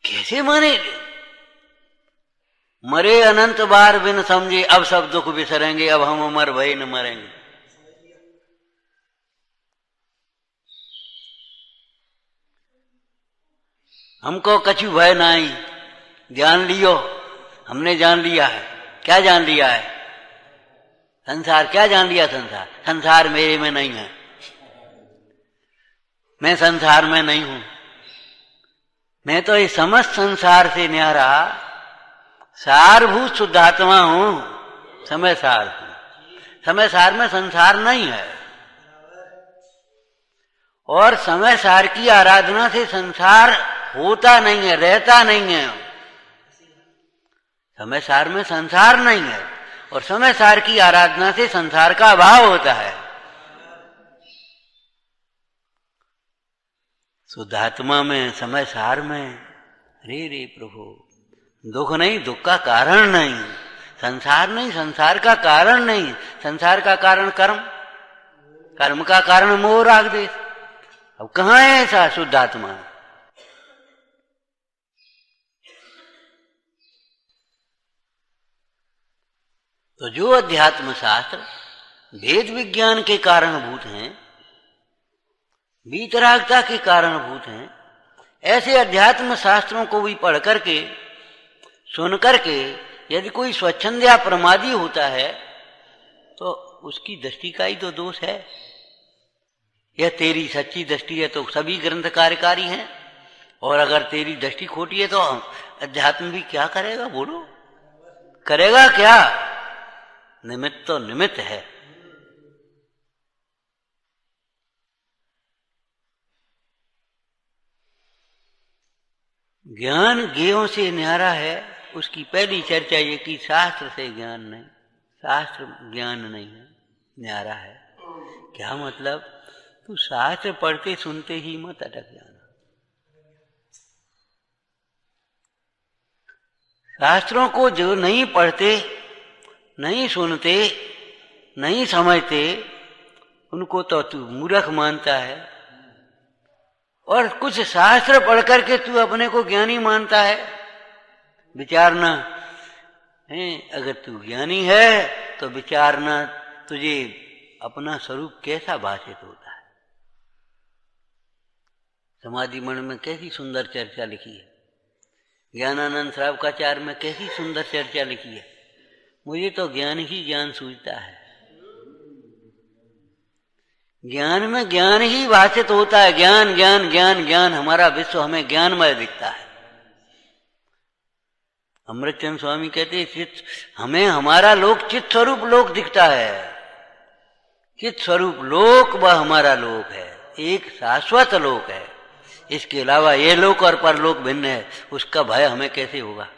कैसे माने? मरे अनंत बार बिन समझे, अब सब दुख बिसरेंगे, अब हम अमर भय न मरेंगे। हमको कछु भय नहीं, जान लियो, हमने जान लिया है। क्या जान लिया है? संसार। क्या जान लिया? संसार। संसार मेरे में नहीं है। मैं संसार में नहीं हूं, मैं तो इस समस्त संसार से न्यारा सारभूत शुद्धात्मा हूं, समय सार हूं। समय सार में संसार नहीं है, और समय सार की आराधना से संसार होता नहीं है, रहता नहीं है। समय सार में संसार नहीं है, और समय सार की आराधना से संसार का अभाव होता है। शुद्धात्मा में, समय सार में, रे रे प्रभु, दुख नहीं, दुख का कारण नहीं, संसार नहीं, संसार का कारण नहीं। संसार का कारण कर्म, कर्म का कारण मोह राग देश। अब कहाँ है ऐसा शुद्धात्मा? तो जो अध्यात्म शास्त्र वेद विज्ञान के कारणभूत हैं, वीतरागता के कारणभूत हैं, ऐसे अध्यात्म शास्त्रों को भी पढ़ करके, सुन करके यदि कोई स्वच्छंद या प्रमादी होता है तो उसकी दृष्टि का ही तो दोष है। यह तेरी सच्ची दृष्टि है तो सभी ग्रंथ कार्यकारी हैं, और अगर तेरी दृष्टि खोटी है तो अध्यात्म भी क्या करेगा? बोलो, करेगा क्या? निमित्त तो निमित्त है। ज्ञान ज्ञेयों से न्यारा है, उसकी पहली चर्चा ये कि शास्त्र से ज्ञान नहीं, शास्त्र ज्ञान नहीं है, न्यारा है। क्या मतलब? तू शास्त्र पढ़ते सुनते ही मत अटक जाना। शास्त्रों को जो नहीं पढ़ते, नहीं सुनते, नहीं समझते, उनको तो तू मूर्ख मानता है, और कुछ शास्त्र पढ़ करके तू अपने को ज्ञानी मानता है। विचारना है, अगर तू ज्ञानी है तो विचारना तुझे अपना स्वरूप कैसा भाषित होता है। समाधि मन में कैसी सुंदर चर्चा लिखी है, ज्ञानानंद श्रावकाचार्य में कैसी सुंदर चर्चा लिखी है। मुझे तो ज्ञान ही ज्ञान सूझता है, ज्ञान में ज्ञान ही भाषित होता है। ज्ञान ज्ञान ज्ञान ज्ञान, हमारा विश्व हमें ज्ञानमय दिखता है। अमृतचंद स्वामी कहते हैं चित्त, हमें हमारा लोक चित्त स्वरूप लोक दिखता है। चित्त स्वरूप लोक वह हमारा लोक है, एक शाश्वत लोक है। इसके अलावा ये लोक और परलोक भिन्न है, उसका भय हमें कैसे होगा?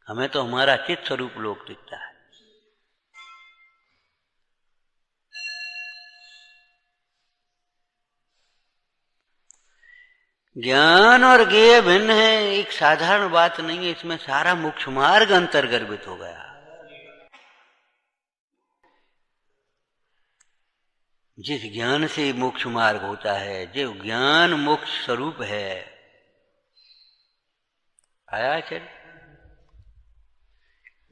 हमें तो हमारा चित्त स्वरूप लोक दिखता है। ज्ञान और ज्ञेय भिन्न है, एक साधारण बात नहीं है, इसमें सारा मोक्ष मार्ग अंतर्गर्भित हो गया। जिस ज्ञान से मोक्ष मार्ग होता है, जो ज्ञान मोक्ष स्वरूप है, आया चल,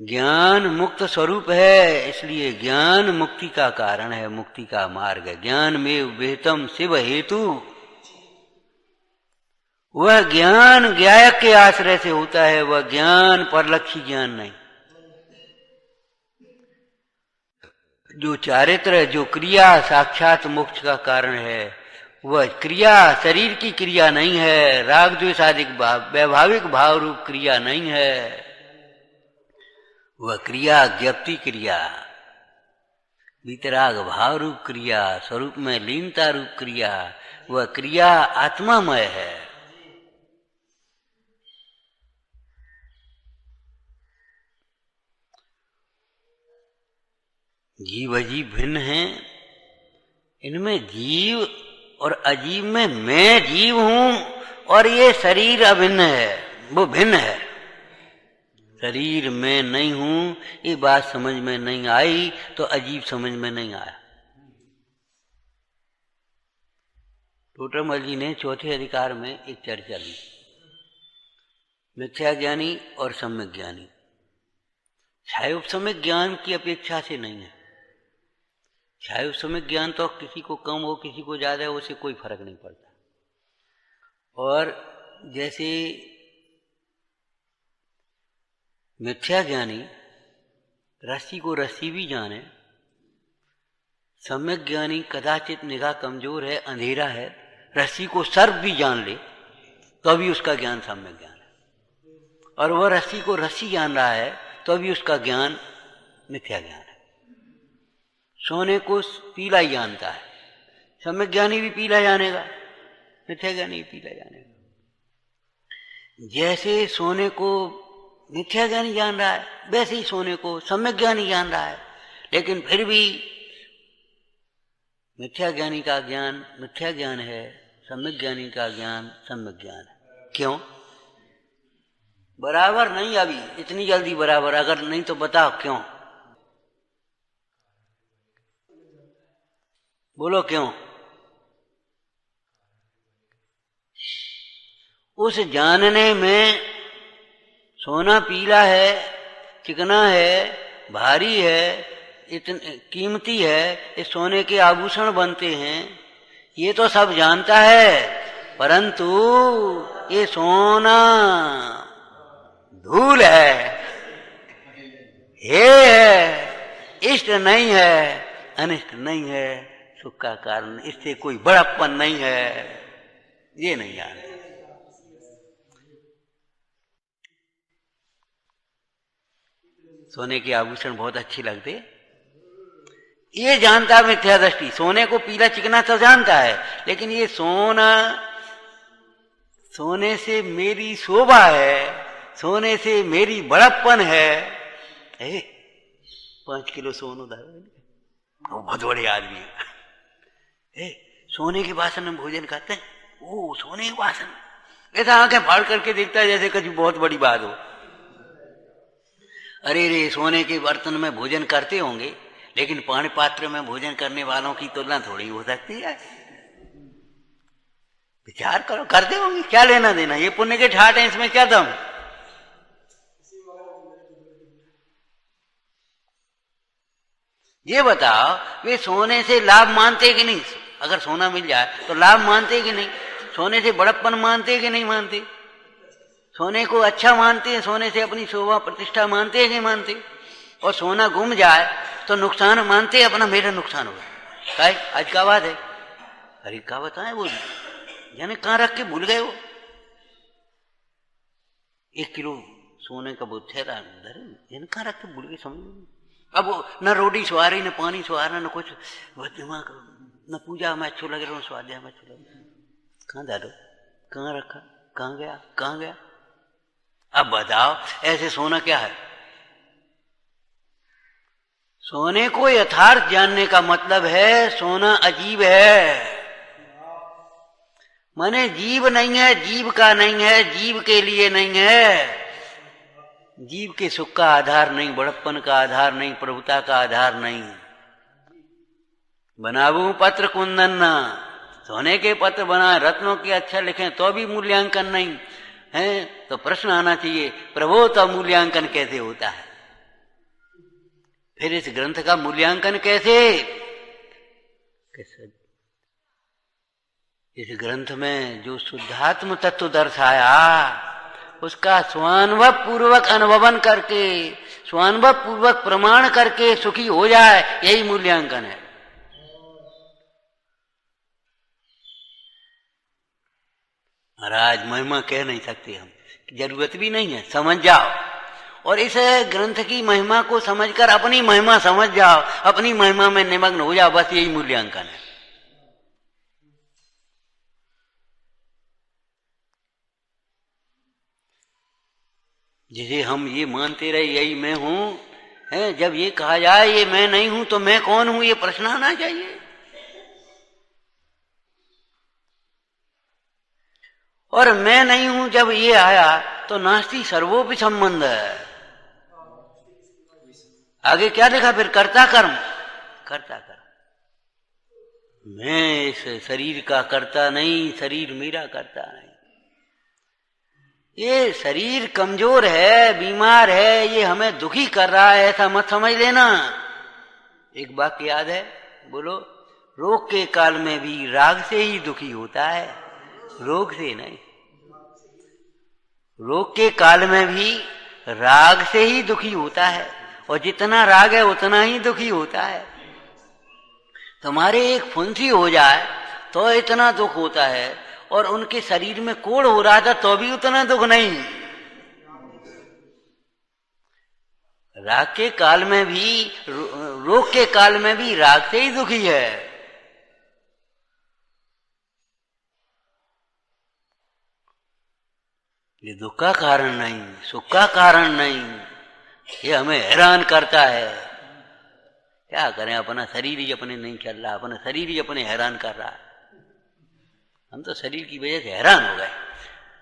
ज्ञान मुक्त स्वरूप है, इसलिए ज्ञान मुक्ति का कारण है, मुक्ति का मार्ग है। ज्ञान में वेतम शिव हेतु, वह ज्ञान ज्ञायक के आश्रय से होता है, वह ज्ञान परलक्षी ज्ञान नहीं। जो चारित्र, जो क्रिया साक्षात मोक्ष का कारण है, वह क्रिया शरीर की क्रिया नहीं है, राग द्वेषादिक वैभाविक भाव रूप क्रिया नहीं है। वह क्रिया ज्ञप्ति क्रिया, वितराग भाव रूप क्रिया, स्वरूप में लीनता रूप क्रिया, वह क्रिया आत्मामय है। जीव अजीव भिन्न हैं, इनमें जीव और अजीव में मैं जीव हूं और ये शरीर अभिन्न है, वो भिन्न है। शरीर में नहीं हूं, ये बात समझ में नहीं आई तो अजीब समझ में नहीं आया। टोटरमल जी ने चौथे अधिकार में एक चर्चा ली, मिथ्या ज्ञानी और सम्यक ज्ञानी। छायोपसम्यक ज्ञान की अपेक्षा से नहीं है। छायोपसम्यक ज्ञान तो किसी को कम हो किसी को ज्यादा हो, उससे कोई फर्क नहीं पड़ता। और जैसे मिथ्या ज्ञानी रस्सी को रस्सी भी जाने, सम्यक ज्ञानी कदाचित निगाह कमजोर है, अंधेरा है, रस्सी को सर्प भी जान ले तो भी उसका ज्ञान सम्यक ज्ञान है, और वह रस्सी को रस्सी जान रहा है तो भी उसका ज्ञान मिथ्या ज्ञान है। सोने को पीला ही जानता है, सम्यक ज्ञानी भी पीला जानेगा, मिथ्या ज्ञानी भी पीला जानेगा। जैसे सोने को मिथ्या ज्ञानी जान रहा है वैसे ही सोने को सम्यक ज्ञानी जान रहा है, लेकिन फिर भी मिथ्या ज्ञानी का ज्ञान मिथ्या ज्ञान है, सम्यक ज्ञानी का ज्ञान सम्यक ज्ञान है। क्यों? बराबर नहीं, अभी इतनी जल्दी बराबर अगर नहीं तो बताओ क्यों? बोलो क्यों? उस जानने में सोना पीला है, चिकना है, भारी है, इतने कीमती है, इस सोने के आभूषण बनते हैं, ये तो सब जानता है, परंतु ये सोना धूल है, इष्ट नहीं है, अनिष्ट नहीं है, सुख का कारण, इससे कोई बड़प्पन नहीं है, ये नहीं जानते। सोने के आभूषण बहुत अच्छे लगते, ये जानता मिथ्या दृष्टि, सोने को पीला चिकना तो जानता है, लेकिन ये सोना, सोने से मेरी शोभा है, सोने से मेरी बड़प्पन है। 5 किलो सोना था, वो बहुत बड़े आदमी है। सोने के बासन में भोजन खाते हैं, ओ सोने के बासन, ऐसा आंखें फाड़ करके देखता है जैसे कुछ बहुत बड़ी बात हो। अरे रे, सोने के बर्तन में भोजन करते होंगे, लेकिन पानी पात्र में भोजन करने वालों की तुलना थोड़ी हो सकती है। विचार करो, करते होंगे, क्या लेना देना, ये पुण्य के ठाट है, इसमें क्या दम? ये बताओ, वे सोने से लाभ मानते कि नहीं? अगर सोना मिल जाए तो लाभ मानते कि नहीं? सोने से बड़प्पन मानते कि नहीं मानते? सोने को अच्छा मानते हैं, सोने से अपनी शोभा प्रतिष्ठा मानते हैं कि मानते? और सोना गुम जाए तो नुकसान मानते, अपना मेरा नुकसान होगा। काय आज का बात है, अरे क्या बताएं, वो यानी कहाँ रख के भूल गए वो। 1 किलो सोने का वो ठहरा अंदर, यानी कहाँ रख के भूल गए, समझ। अब वो न रोटी सुहारी, न पानी सुहारा, न कुछ, दिमाग न पूजा में अच्छो लग रहा, न स्वाध्याय में अच्छो लग रहा, कहाँ डालो, कहाँ रखा, कहाँ गया, कहाँ गया? अब बताओ, ऐसे सोना क्या है? सोने को यथार्थ जानने का मतलब है सोना अजीब है, माने जीव नहीं है, जीव का नहीं है, जीव के लिए नहीं है, जीव के सुख का आधार नहीं, बड़प्पन का आधार नहीं, प्रभुता का आधार नहीं। बनाबू पत्र कुंदन ना, सोने के पत्र बनाए, रत्नों के अच्छा लिखें तो भी मूल्यांकन नहीं है, तो प्रश्न आना चाहिए, प्रभु तो मूल्यांकन कैसे होता है? फिर इस ग्रंथ का मूल्यांकन कैसे? इस ग्रंथ में जो शुद्धात्म तत्व दर्शाया, उसका स्वानुभव पूर्वक अनुभवन करके, स्वानुभव पूर्वक प्रमाण करके सुखी हो जाए, यही मूल्यांकन है। महाराज महिमा कह नहीं सकते हम, जरूरत भी नहीं है, समझ जाओ, और इस ग्रंथ की महिमा को समझकर अपनी महिमा समझ जाओ, अपनी महिमा में निमग्न हो जाओ, बस यही मूल्यांकन है। जिसे हम ये मानते रहे यही मैं हूं, है, जब ये कहा जाए ये मैं नहीं हूं तो मैं कौन हूं, ये प्रश्न आना चाहिए। और मैं नहीं हूं जब ये आया तो नास्ति सर्वोपि संबंध है। आगे क्या लिखा फिर? कर्ता कर्म, कर्ता कर्म। मैं इस शरीर का कर्ता नहीं, शरीर मेरा कर्ता नहीं। ये शरीर कमजोर है, बीमार है, ये हमें दुखी कर रहा है, ऐसा मत समझ लेना। एक वाक्य याद है, बोलो, रोग के काल में भी राग से ही दुखी होता है, रोग से नहीं। रोग के काल में भी राग से ही दुखी होता है, और जितना राग है उतना ही दुखी होता है। तुम्हारे एक फुंसी हो जाए तो इतना दुख होता है, और उनके शरीर में कोढ़ हो रहा था तो भी उतना दुख नहीं। राग के काल में भी, रोग के काल में भी राग से ही दुखी है। ये दुख का कारण नहीं, सुख का कारण नहीं, ये हमें हैरान करता है। क्या करें, अपना शरीर ही अपने नहीं चल रहा, अपना शरीर ही अपने हैरान कर रहा है। हम तो शरीर की वजह से हैरान हो गए,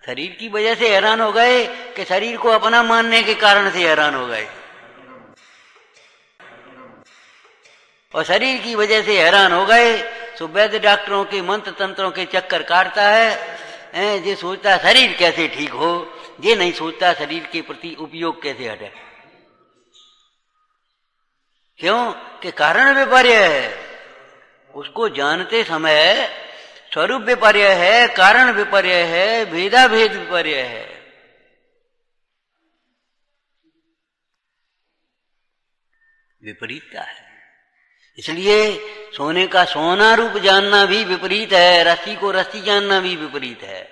शरीर की वजह से हैरान हो गए कि शरीर को अपना मानने के कारण से हैरान हो गए, और शरीर की वजह से हैरान हो गए तो वैद्य डॉक्टरों के मंत्र तंत्रों के चक्कर काटता है। ये सोचता शरीर कैसे ठीक हो, ये नहीं सोचता शरीर के प्रति उपयोग कैसे हटे। क्यों कि कारण विपर्य है। उसको जानते समय स्वरूप विपर्य है, कारण विपर्य है, भेदा भेद विपर्य है। विपरीतता है। इसलिए सोने का सोना रूप जानना भी विपरीत है, रस्सी को रस्सी जानना भी विपरीत है।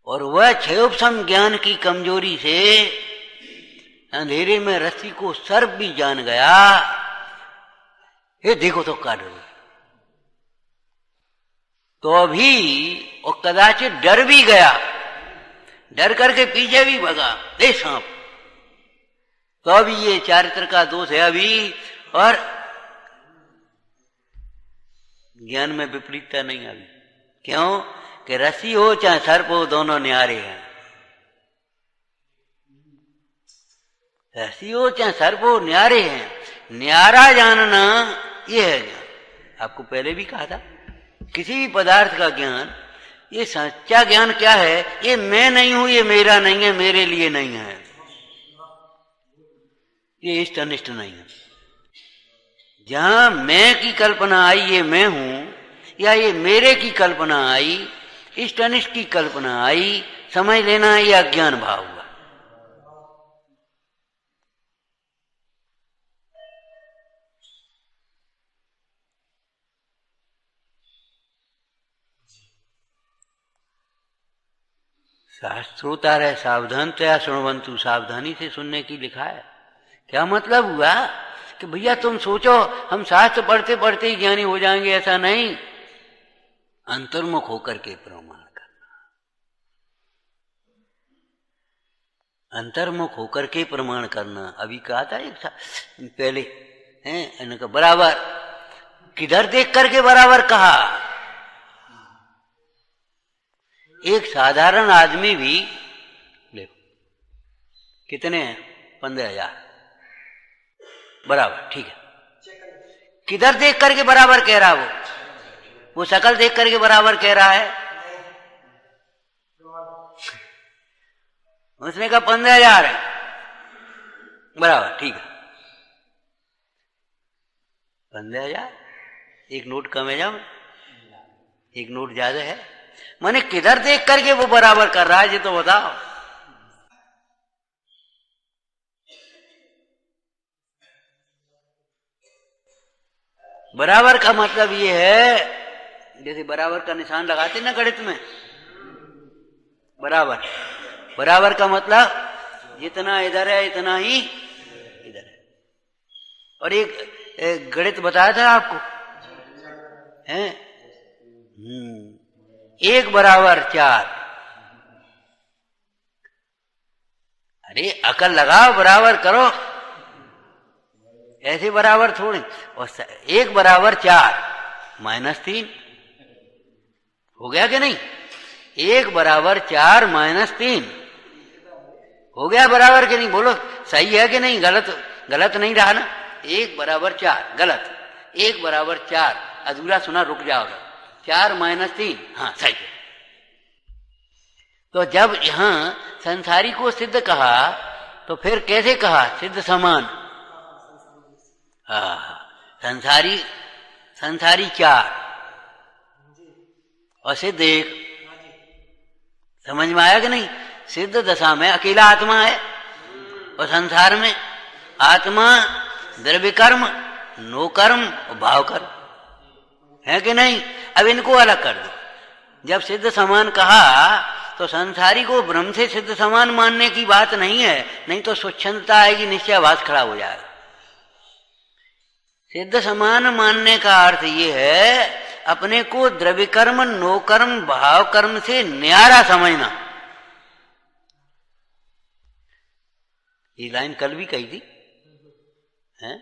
और वह क्षयोपशम ज्ञान की कमजोरी से अंधेरे में रस्सी को सर्प भी जान गया। ये देखो तो काट दो, तो भी और कदाचित डर भी गया, डर करके पीछे भी भगा, दे सांप। तो अभी ये चारित्र का दोष है अभी, और ज्ञान में विपरीतता नहीं अभी। क्यों कि रस्सी हो चाहे सर्प हो, दोनों न्यारे हैं। रस्सी हो चाहे सर्प हो, न्यारे हैं। न्यारा जानना ये है ज्ञान। आपको पहले भी कहा था, किसी भी पदार्थ का ज्ञान, ये सच्चा ज्ञान क्या है, ये मैं नहीं हूं, ये मेरा नहीं है, मेरे लिए नहीं है, ये इष्ट अनिष्ट नहीं है। जहां मैं की कल्पना आई ये मैं हूं, या ये मेरे की कल्पना आई, इष्ट अनिष्ट की कल्पना आई, समझ लेना ये अज्ञान भाव हुआ। शास्त्रोता रहे सावधानतया शृण्वन्तु, सावधानी से सुनने की लिखा है। क्या मतलब हुआ कि भैया तुम सोचो हम शास्त्र पढ़ते पढ़ते ही ज्ञानी हो जाएंगे, ऐसा नहीं। अंतर्मुख होकर के प्रमाण करना, अंतर्मुख होकर के प्रमाण करना। अभी कहा था एक पहले हैं, इनका बराबर किधर देख करके बराबर कहा। एक साधारण आदमी भी देखो कितने हैं, 15,000 बराबर, ठीक है। किधर देख करके बराबर कह रहा वो शकल देख करके बराबर कह रहा है। उसने कहा 15,000 है, बराबर, ठीक है। 15,000, एक नोट कम है, जाओ एक नोट ज्यादा है। माने किधर देख करके वो बराबर कर रहा है, ये तो बताओ। बराबर का मतलब ये है, जैसे बराबर का निशान लगाते ना गणित में, बराबर, बराबर का मतलब जितना इधर है इतना ही इधर है। और एक गणित बताया था आपको, हैं? 1 बराबर 4। अरे अकल लगाओ, बराबर करो, ऐसे बराबर थोड़ी। और 1 बराबर 4 -3 हो गया कि नहीं? 1 बराबर 4 -3 हो गया बराबर कि नहीं? बोलो सही है कि नहीं? गलत नहीं रहा ना? 1 बराबर 4 गलत, 1 बराबर 4 अधूरा सुना, रुक जाओगे। 4 -3, हाँ सही है। तो जब यहां संसारी को सिद्ध कहा तो फिर कैसे कहा? सिद्ध समान। संसारी 4 और सिद्ध 1। समझ में आया कि नहीं? सिद्ध दशा में अकेला आत्मा है, और संसार में आत्मा द्रव्य कर्म नो कर्म और भाव कर्म, है कि नहीं? अब इनको अलग कर दो। जब सिद्ध समान कहा तो संसारी को ब्रह्म से सिद्ध समान मानने की बात नहीं है, नहीं तो स्वच्छंदता आएगी, निश्चयाभास खड़ा हो जाएगा। सिद्ध समान मानने का अर्थ ये है अपने को द्रव्य कर्म, नो कर्म, भाव कर्म से न्यारा समझना। ये लाइन कल भी कही थी, हैं?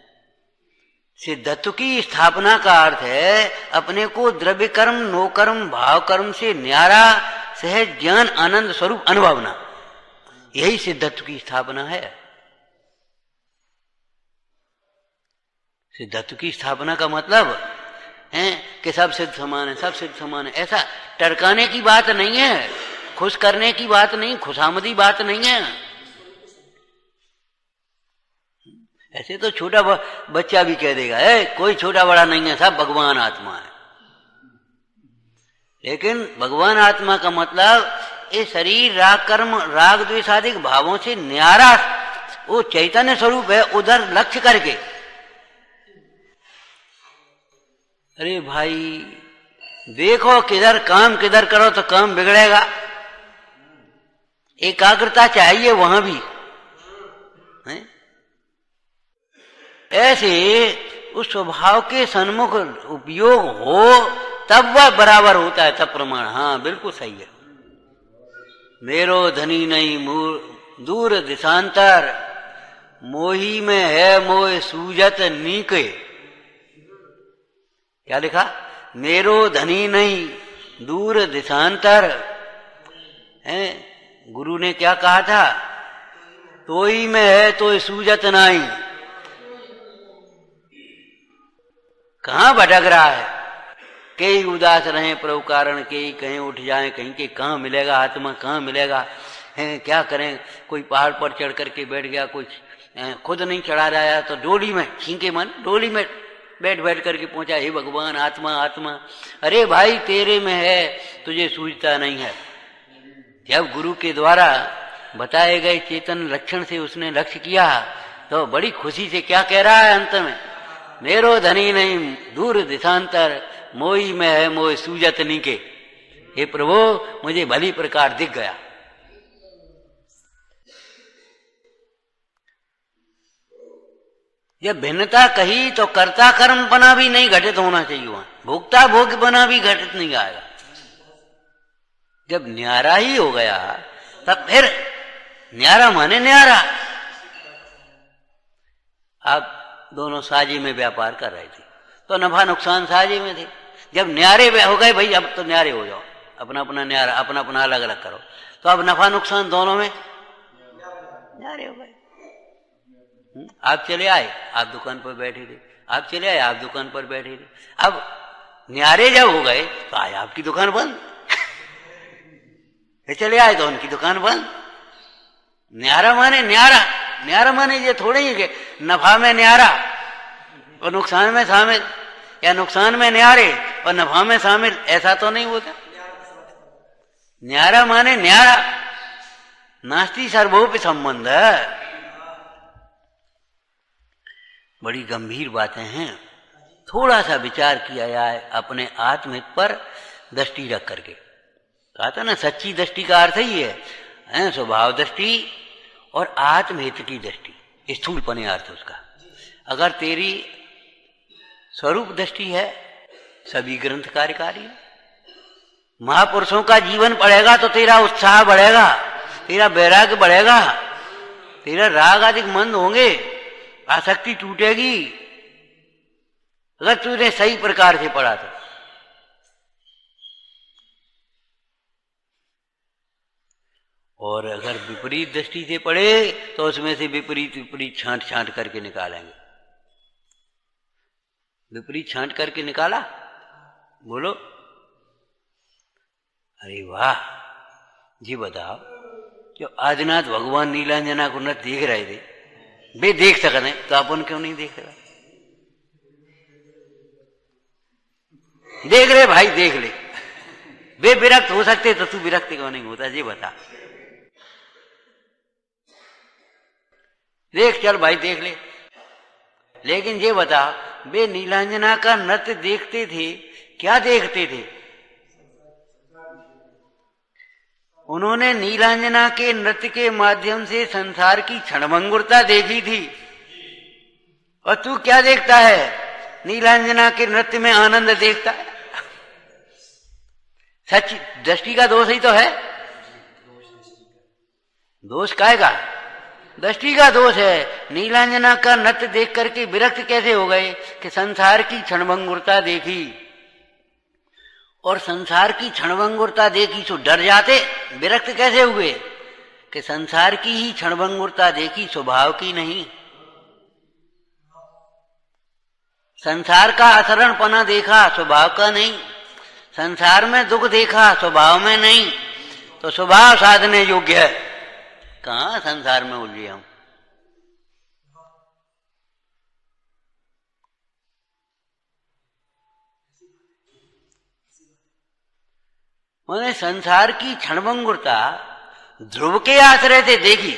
सिद्धत्व की स्थापना का अर्थ है अपने को द्रव्य कर्म, नो कर्म, भाव कर्म से न्यारा सहज ज्ञान आनंद स्वरूप अनुभवना। यही सिद्धत्व की स्थापना है। सिद्धत्व की स्थापना का मतलब है कि सब सिद्ध समान है, सब सिद्ध समान है। ऐसा टरकाने की बात नहीं है, खुश करने की बात नहीं, खुशामदी बात नहीं है। ऐसे तो छोटा बच्चा भी कह देगा कोई छोटा बड़ा नहीं है, सब भगवान आत्मा है। लेकिन भगवान आत्मा का मतलब ये शरीर राग कर्म, राग द्वेषादिक भावों से न्यारा वो चैतन्य स्वरूप है, उधर लक्ष्य करके। अरे भाई देखो किधर काम किधर करो तो काम बिगड़ेगा। एकाग्रता चाहिए वहां भी है? ऐसे उस स्वभाव के सन्मुख उपयोग हो तब वह बराबर होता है, तब प्रमाण। हाँ बिल्कुल सही है। मेरो धनी नहीं दूर दिशांतर, मोही में है मोह सूजत नीके। क्या लिखा? मेरो धनी नहीं दूर दिशांतर है। गुरु ने क्या कहा था? तो ही में है तो सूजत नहीं। कहां भटक रहा है? कई उदास रहे प्रभु कारण, कई कहीं उठ जाए, कहीं के कहां मिलेगा आत्मा, कहां मिलेगा है? क्या करें? कोई पहाड़ पर चढ़ करके बैठ गया, कोई खुद नहीं चढ़ा रहा तो डोली में खींचे मन, डोली में बैठ बैठ करके पहुंचा, हे भगवान आत्मा आत्मा। अरे भाई तेरे में है, तुझे सूझता नहीं है। जब गुरु के द्वारा बताए गए चेतन लक्षण से उसने लक्ष्य किया तो बड़ी खुशी से क्या कह रहा है अंत में? मेरो धनी नहीं दूर दिशांतर, मोही में है मोह सूजत नीके। हे प्रभु मुझे भली प्रकार दिख गया। जब भिन्नता कही तो कर्ता कर्म बना भी नहीं घटित होना चाहिए, वहां भोक्ता भोग बना भी घटित नहीं आएगा। जब न्यारा ही हो गया तब फिर न्यारा माने न्यारा। आप दोनों साझे में व्यापार कर रहे थे तो नफा नुकसान साझे में थे। जब न्यारे हो गए भाई अब तो न्यारे हो जाओ, अपना अपना न्यारा, अपना अपना अलग अलग करो, तो अब नफा नुकसान दोनों में न्यारे हो गए। आप चले आए, आप दुकान पर बैठे थे, आप चले आए, आप दुकान पर बैठे थे। अब न्यारे जब हो गए तो आए आपकी दुकान बंद चले आए तो उनकी दुकान बंद। न्यारा माने न्यारा, न्यारा माने ये थोड़े ही कि नफा में न्यारा और नुकसान में शामिल, या नुकसान में न्यारे और नफा में शामिल, ऐसा तो नहीं होता। न्यारा माने न्यारा, नास्ति सर्वोपि संबंध। बड़ी गंभीर बातें हैं, थोड़ा सा विचार किया जाए अपने आत्महित पर दृष्टि रख करके। कहा था ना सच्ची दृष्टि का अर्थ ही है स्वभाव दृष्टि और आत्महित की दृष्टि, स्थूलपने अर्थ उसका। अगर तेरी स्वरूप दृष्टि है, सभी ग्रंथ कार्यकारी, महापुरुषों का जीवन पढ़ेगा तो तेरा उत्साह बढ़ेगा, तेरा वैराग्य बढ़ेगा, तेरा राग आदि मंद होंगे, आसक्ति टूटेगी अगर तूने सही प्रकार से पढ़ा तो। और अगर विपरीत दृष्टि से पढ़े तो उसमें से विपरीत विपरीत छांट छांट करके निकालेंगे। विपरीत छांट करके निकाला, बोलो अरे वाह जी। बताओ जो आदिनाथ भगवान नीलांजना को न देख रहे थे, वे देख सकते तो अपन क्यों नहीं देख रहे? देख रहे भाई, देख ले। वे विरक्त हो सकते तो तू विरक्त क्यों नहीं होता? ये बता। देख चल भाई देख ले, लेकिन ये बता वे नीलांजना का नृत्य देखते थे। क्या देखते थे? उन्होंने नीलांजना के नृत्य के माध्यम से संसार की क्षणभंगुरता देखी थी। और तू क्या देखता है? नीलांजना के नृत्य में आनंद देखता है। सच दृष्टि का दोष ही तो है। दोष काहेगा? दृष्टि का दोष है। नीलांजना का नृत्य देख करके विरक्त कैसे हो गए कि संसार की क्षणभंगुरता देखी, और संसार की क्षणभंगुरता देखी तो डर जाते। विरक्त कैसे हुए कि संसार की ही क्षणभंगुरता देखी, स्वभाव की नहीं। संसार का असरणपना देखा, स्वभाव का नहीं। संसार में दुख देखा, स्वभाव में नहीं। तो स्वभाव साधने योग्य है। कहां संसार में उलझे हम। मैंने संसार की क्षणभंगुरता ध्रुव के आश्रय से देखी।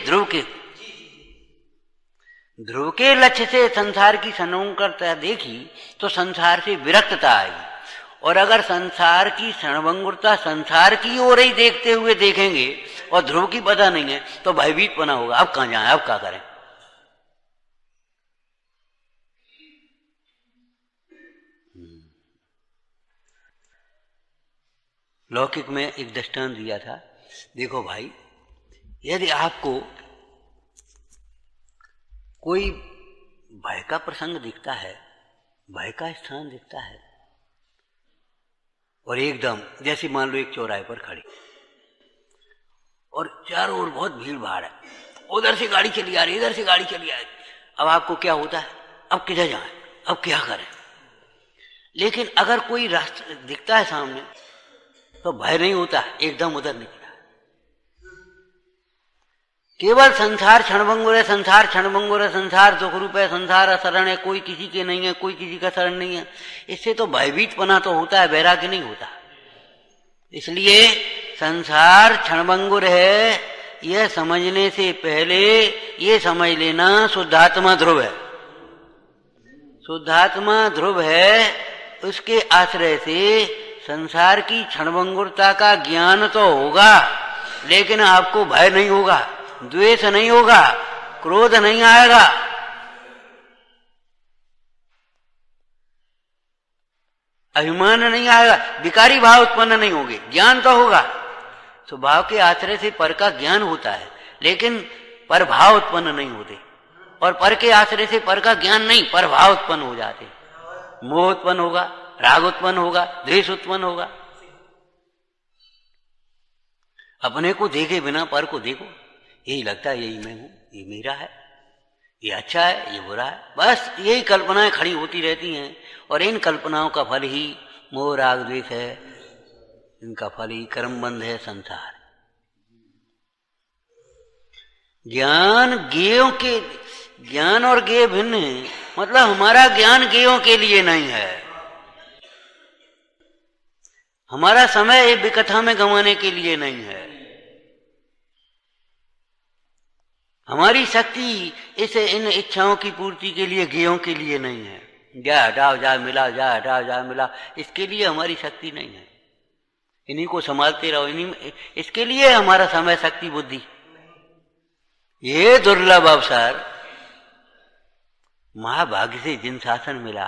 ध्रुव के लक्ष्य से संसार की क्षणभंगुरता देखी तो संसार से विरक्तता आई। और अगर संसार की क्षणभंगुरता संसार की ओर ही देखते हुए देखेंगे और ध्रुव की पता नहीं है तो भयभीत बना होगा। अब कहां जाएं, अब क्या करें। लौकिक में एक दृष्टांत दिया था। देखो भाई, यदि आपको कोई भय का प्रसंग दिखता है, भय का स्थान दिखता है, और एकदम जैसे मान लो एक चौराहे पर खड़ी और चारों ओर बहुत भीड़ भाड़ है, उधर से गाड़ी चली आ रही, इधर से गाड़ी चली आ रही। अब आपको क्या होता है? अब किधर जाएं, अब क्या करें। लेकिन अगर कोई रास्ता दिखता है सामने तो भय नहीं होता, एकदम उधर निकला। केवल संसार क्षणभंगुर है, संसार क्षणभंगुर है, संसार दुख रूप है, संसार अशरण है, कोई किसी के नहीं है, कोई किसी का शरण नहीं है। इससे तो भयभीतपना तो होता है, वैराग्य नहीं होता। इसलिए संसार क्षणभंगुर है यह समझने से पहले ये समझ लेना शुद्धात्मा ध्रुव है। शुद्धात्मा ध्रुव है, उसके आश्रय से संसार की क्षणभंगुरता का ज्ञान तो होगा, लेकिन आपको भय नहीं होगा, द्वेष नहीं होगा, क्रोध नहीं आएगा। अभिमान नहीं आएगा, विकारी भाव उत्पन्न नहीं होंगे, ज्ञान तो होगा। स्वभाव के आश्रय से पर का ज्ञान होता है, लेकिन पर भाव उत्पन्न नहीं होते। और पर के आश्रय से पर का ज्ञान नहीं, पर भाव उत्पन्न हो जाते। मोह उत्पन्न होगा, राग उत्पन्न होगा, द्वेष उत्पन्न होगा। अपने को देखे बिना पर को देखो, यही लगता है यही मैं हूं, ये मेरा है, ये अच्छा है, ये बुरा है। बस यही कल्पनाएं खड़ी होती रहती हैं, और इन कल्पनाओं का फल ही मोह राग द्वेष है, इनका फल ही कर्म बंध है, संसार। ज्ञान और ज्ञेय भिन्न है। मतलब हमारा ज्ञान ज्ञेयों के लिए नहीं है, हमारा समय एक विकथा में गंवाने के लिए नहीं है, हमारी शक्ति इन इच्छाओं की पूर्ति के लिए ज्ञेयों के लिए नहीं है। जा हटाओ जा मिला, जा हटाओ जा मिला, इसके लिए हमारी शक्ति नहीं है। इन्हीं को संभालते रहो, इसके लिए हमारा समय शक्ति बुद्धि। ये दुर्लभ अवसर महाभाग्य से जिन शासन मिला,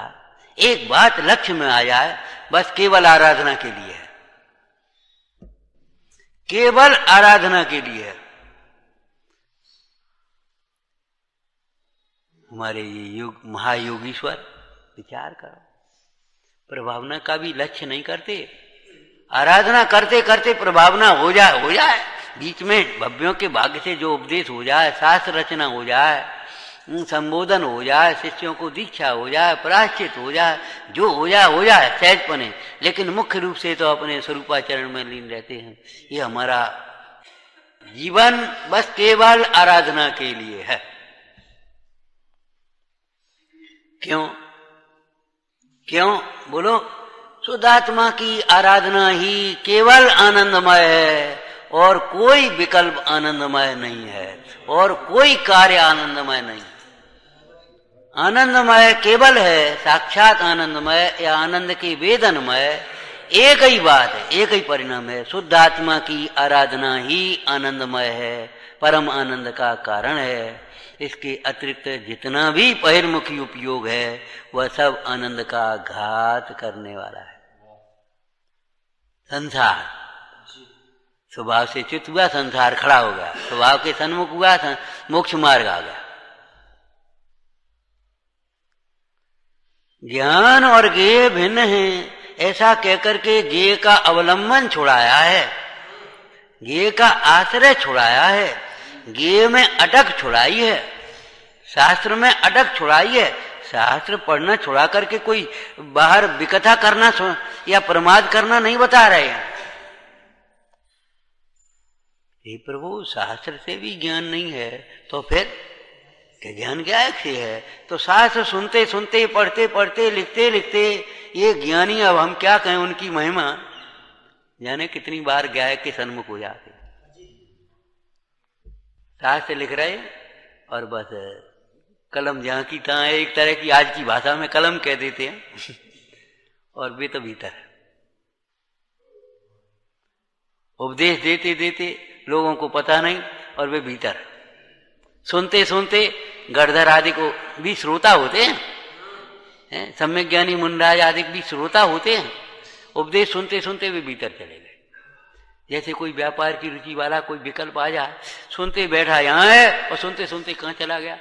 एक बात लक्ष्य में आ जाए, बस केवल आराधना के लिए है, केवल आराधना के लिए है। हमारे ये महायोगीश्वर विचार करो, प्रभावना का भी लक्ष्य नहीं करते। आराधना करते करते प्रभावना हो जाए, बीच में भव्यों के भाग्य से जो उपदेश हो जाए, शास्त्र रचना हो जाए, संबोधन हो जाए, शिष्यों को दीक्षा हो जाए, प्रायश्चित हो जाए, जो हो जाए सहजपने, लेकिन मुख्य रूप से तो अपने स्वरूपाचरण में लीन रहते हैं। ये हमारा जीवन बस केवल आराधना के लिए है। क्यों बोलो? शुद्धात्मा की आराधना ही केवल आनंदमय है, और कोई विकल्प आनंदमय नहीं है, और कोई कार्य आनंदमय नहीं। आनंदमय केवल है, साक्षात आनंदमय या आनंद के वेदनमय, एक ही बात है, एक ही परिणाम है। शुद्ध आत्मा की आराधना ही आनंदमय है, परम आनंद का कारण है। इसके अतिरिक्त जितना भी बहिर्मुखी उपयोग है वह सब आनंद का घात करने वाला है। संसार स्वभाव से च्युत हुआ, संसार खड़ा हो गया, स्वभाव के सन्मुख हुआ, मोक्ष मार्ग आ गया। ज्ञान और ज्ञेय भिन्न हैं ऐसा कहकर के ज्ञेय का अवलंबन छुड़ाया है, ज्ञेय का आश्रय छुड़ाया है, ज्ञेय में अटक छुड़ाई है, शास्त्र में अटक छुड़ाई है। शास्त्र पढ़ना छुड़ा करके कोई बाहर विकथा करना या प्रमाद करना नहीं बता रहे हैं। हे प्रभु, शास्त्र से भी ज्ञान नहीं है तो फिर कि ज्ञान गायक से है। तो शास्त्र सुनते सुनते, पढ़ते पढ़ते, लिखते लिखते ये ज्ञानी, अब हम क्या कहें उनकी महिमा, जाने कितनी बार गायक के सन्मुख हो जाते। शास्त्र लिख रहे और बस कलम जहां की तहां, एक तरह की आज की भाषा में कलम कह देते हैं और वे तो भीतर उपदेश देते देते लोगों को पता नहीं और वे भीतर सुनते सुनते गढ़धर आदि को भी श्रोता होते हैं, सम्यक ज्ञानी मुंडराज आदि भी श्रोता होते हैं। उपदेश सुनते सुनते वे भीतर चले गए। जैसे कोई व्यापार की रुचि वाला कोई विकल्प आ जाए, सुनते बैठा यहां है और सुनते सुनते कहां चला गया,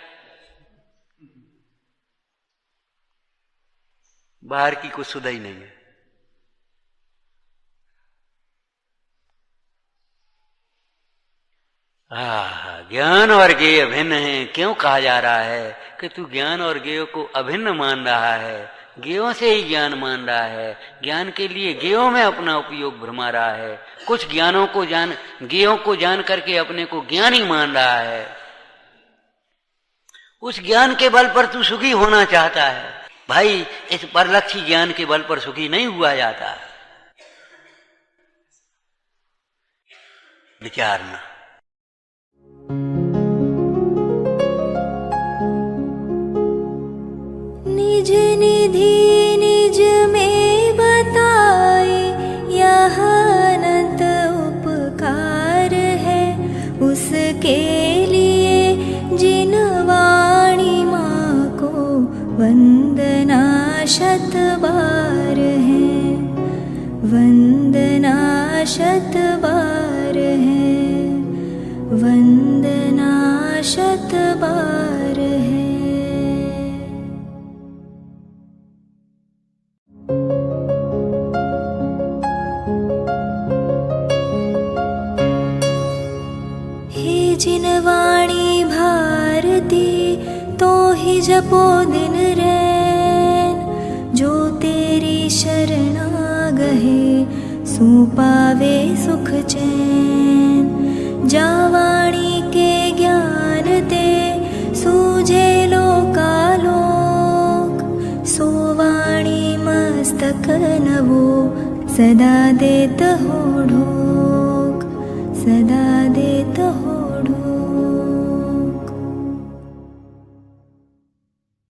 बाहर की कुछ सुधा ही नहीं है। ज्ञान और ज्ञेय भिन्न है। क्यों कहा जा रहा है कि तू ज्ञान और ज्ञेय को अभिन्न मान रहा है, ज्ञेयों से ही ज्ञान मान रहा है, ज्ञान के लिए ज्ञेयों में अपना उपयोग भरमा रहा है, कुछ ज्ञानों को ज्ञेयों को जान करके अपने को ज्ञानी मान रहा है। उस ज्ञान के बल पर तू सुखी होना चाहता है। भाई, इस परलक्षी ज्ञान के बल पर सुखी नहीं हुआ जाता। विचारना। निज निधि निज में बताए, यह अनंत उपकार है उसके लिए जिन वाणी माँ को वंदना शत बार है, वंदना शत बार है, वंदना शत बार है। हे जिन वाणी भारती तो ही जपो दिन रैन, जो तेरी शरणा गहे सो पावे सुख चैन। जा वाणी के ज्ञान दे सूझे लोकालोक, सो वाणी मस्तक नवो सदा देत हो ढोक, सदा देत हो ढोक।